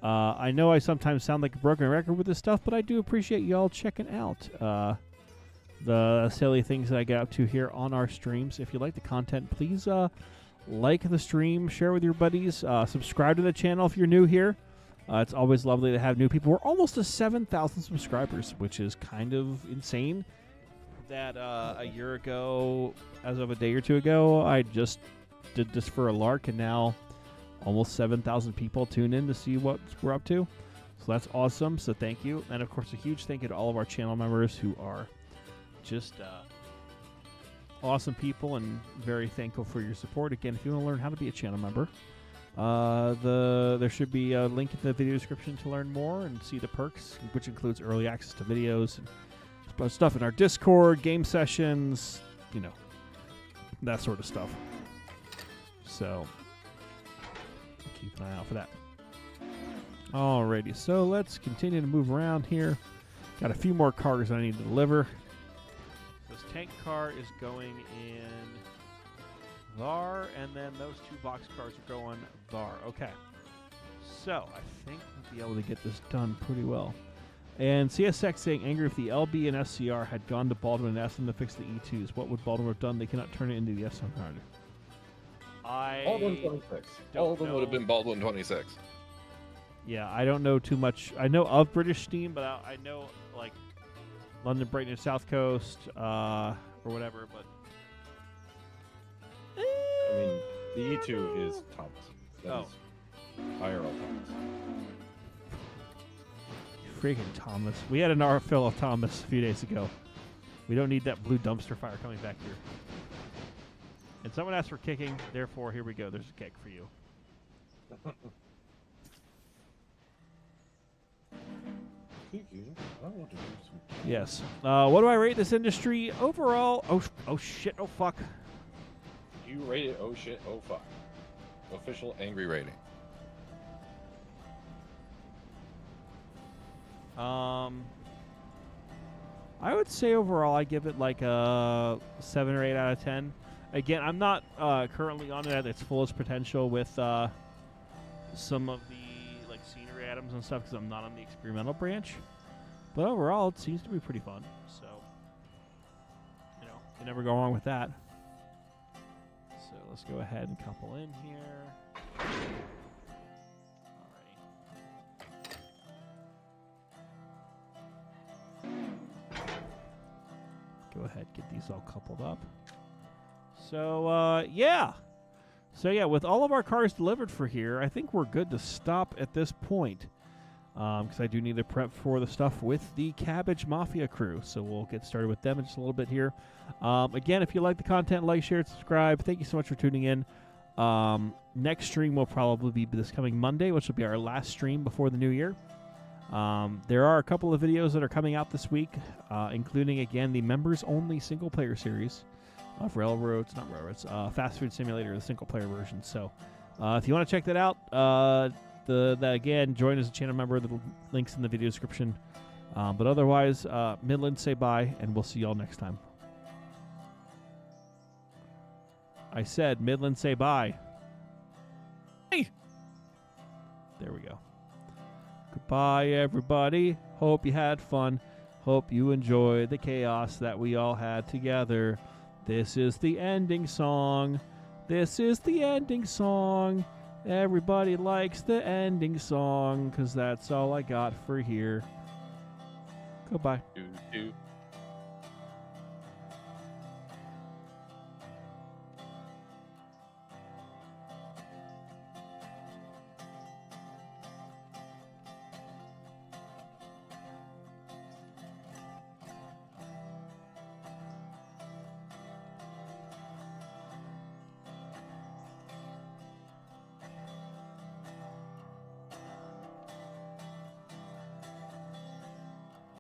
I know I sometimes sound like a broken record with this stuff, but I do appreciate y'all checking out the silly things that I get up to here on our streams. If you like the content, please like the stream, share with your buddies, subscribe to the channel if you're new here. It's always lovely to have new people. We're almost to 7,000 subscribers, which is kind of insane. That a year ago, as of a day or two ago, I just did this for a lark, and now almost 7,000 people tune in to see what we're up to. So that's awesome. So thank you. And of course, a huge thank you to all of our channel members who are just awesome people and very thankful for your support. Again, if you want to learn how to be a channel member, there should be a link in the video description to learn more and see the perks, which includes early access to videos and stuff in our Discord, game sessions, you know, that sort of stuff. So keep an eye out for that. Alrighty, so let's continue to move around here. Got a few more cars I need to deliver. This tank car is going in there, and then those two box cars are going there. Okay, so I think we'll be able to get this done pretty well. And CSX saying, angry if the LB and SCR had gone to Baldwin and asked them to fix the E2s. What would Baldwin have done? They cannot turn it into the S100. Baldwin 26. All of them would have been Baldwin 26. Yeah, I don't know too much. I know of British Steam, but I know, like, London, Brighton, and South Coast, or whatever, but... I mean, the E2 is Thomas. That is IRL Thomas. Freaking Thomas. We had an RFL of Thomas a few days ago. We don't need that blue dumpster fire coming back here. And someone asked for kicking, therefore, here we go. There's a kick for you. Yes. What do I rate this industry overall? Oh shit, oh fuck. You rate it, oh shit, oh fuck. Official angry rating. I would say overall I give it like a 7 or 8 out of 10. Again, I'm not currently on it at its fullest potential with some of the like scenery items and stuff because I'm not on the experimental branch. But overall, it seems to be pretty fun. So, you know, you never go wrong with that. So let's go ahead and couple in here. Go ahead, get these all coupled up. So, yeah. So, yeah, with all of our cars delivered for here, I think we're good to stop at this point. Because I do need to prep for the stuff with the Cabbage Mafia crew. So we'll get started with them in just a little bit here. Again, if you like the content, like, share, and subscribe. Thank you so much for tuning in. Next stream will probably be this coming Monday, which will be our last stream before the new year. There are a couple of videos that are coming out this week, including, again, the members-only single-player series of Fast Food Simulator, the single-player version. So if you want to check that out, again, join as a channel member. The link's in the video description. But otherwise, Midland, say bye, and we'll see y'all next time. I said, Midland, say bye. Hey! There we go. Goodbye, everybody. Hope you had fun. Hope you enjoyed the chaos that we all had together. This is the ending song. This is the ending song. Everybody likes the ending song, because that's all I got for here. Goodbye.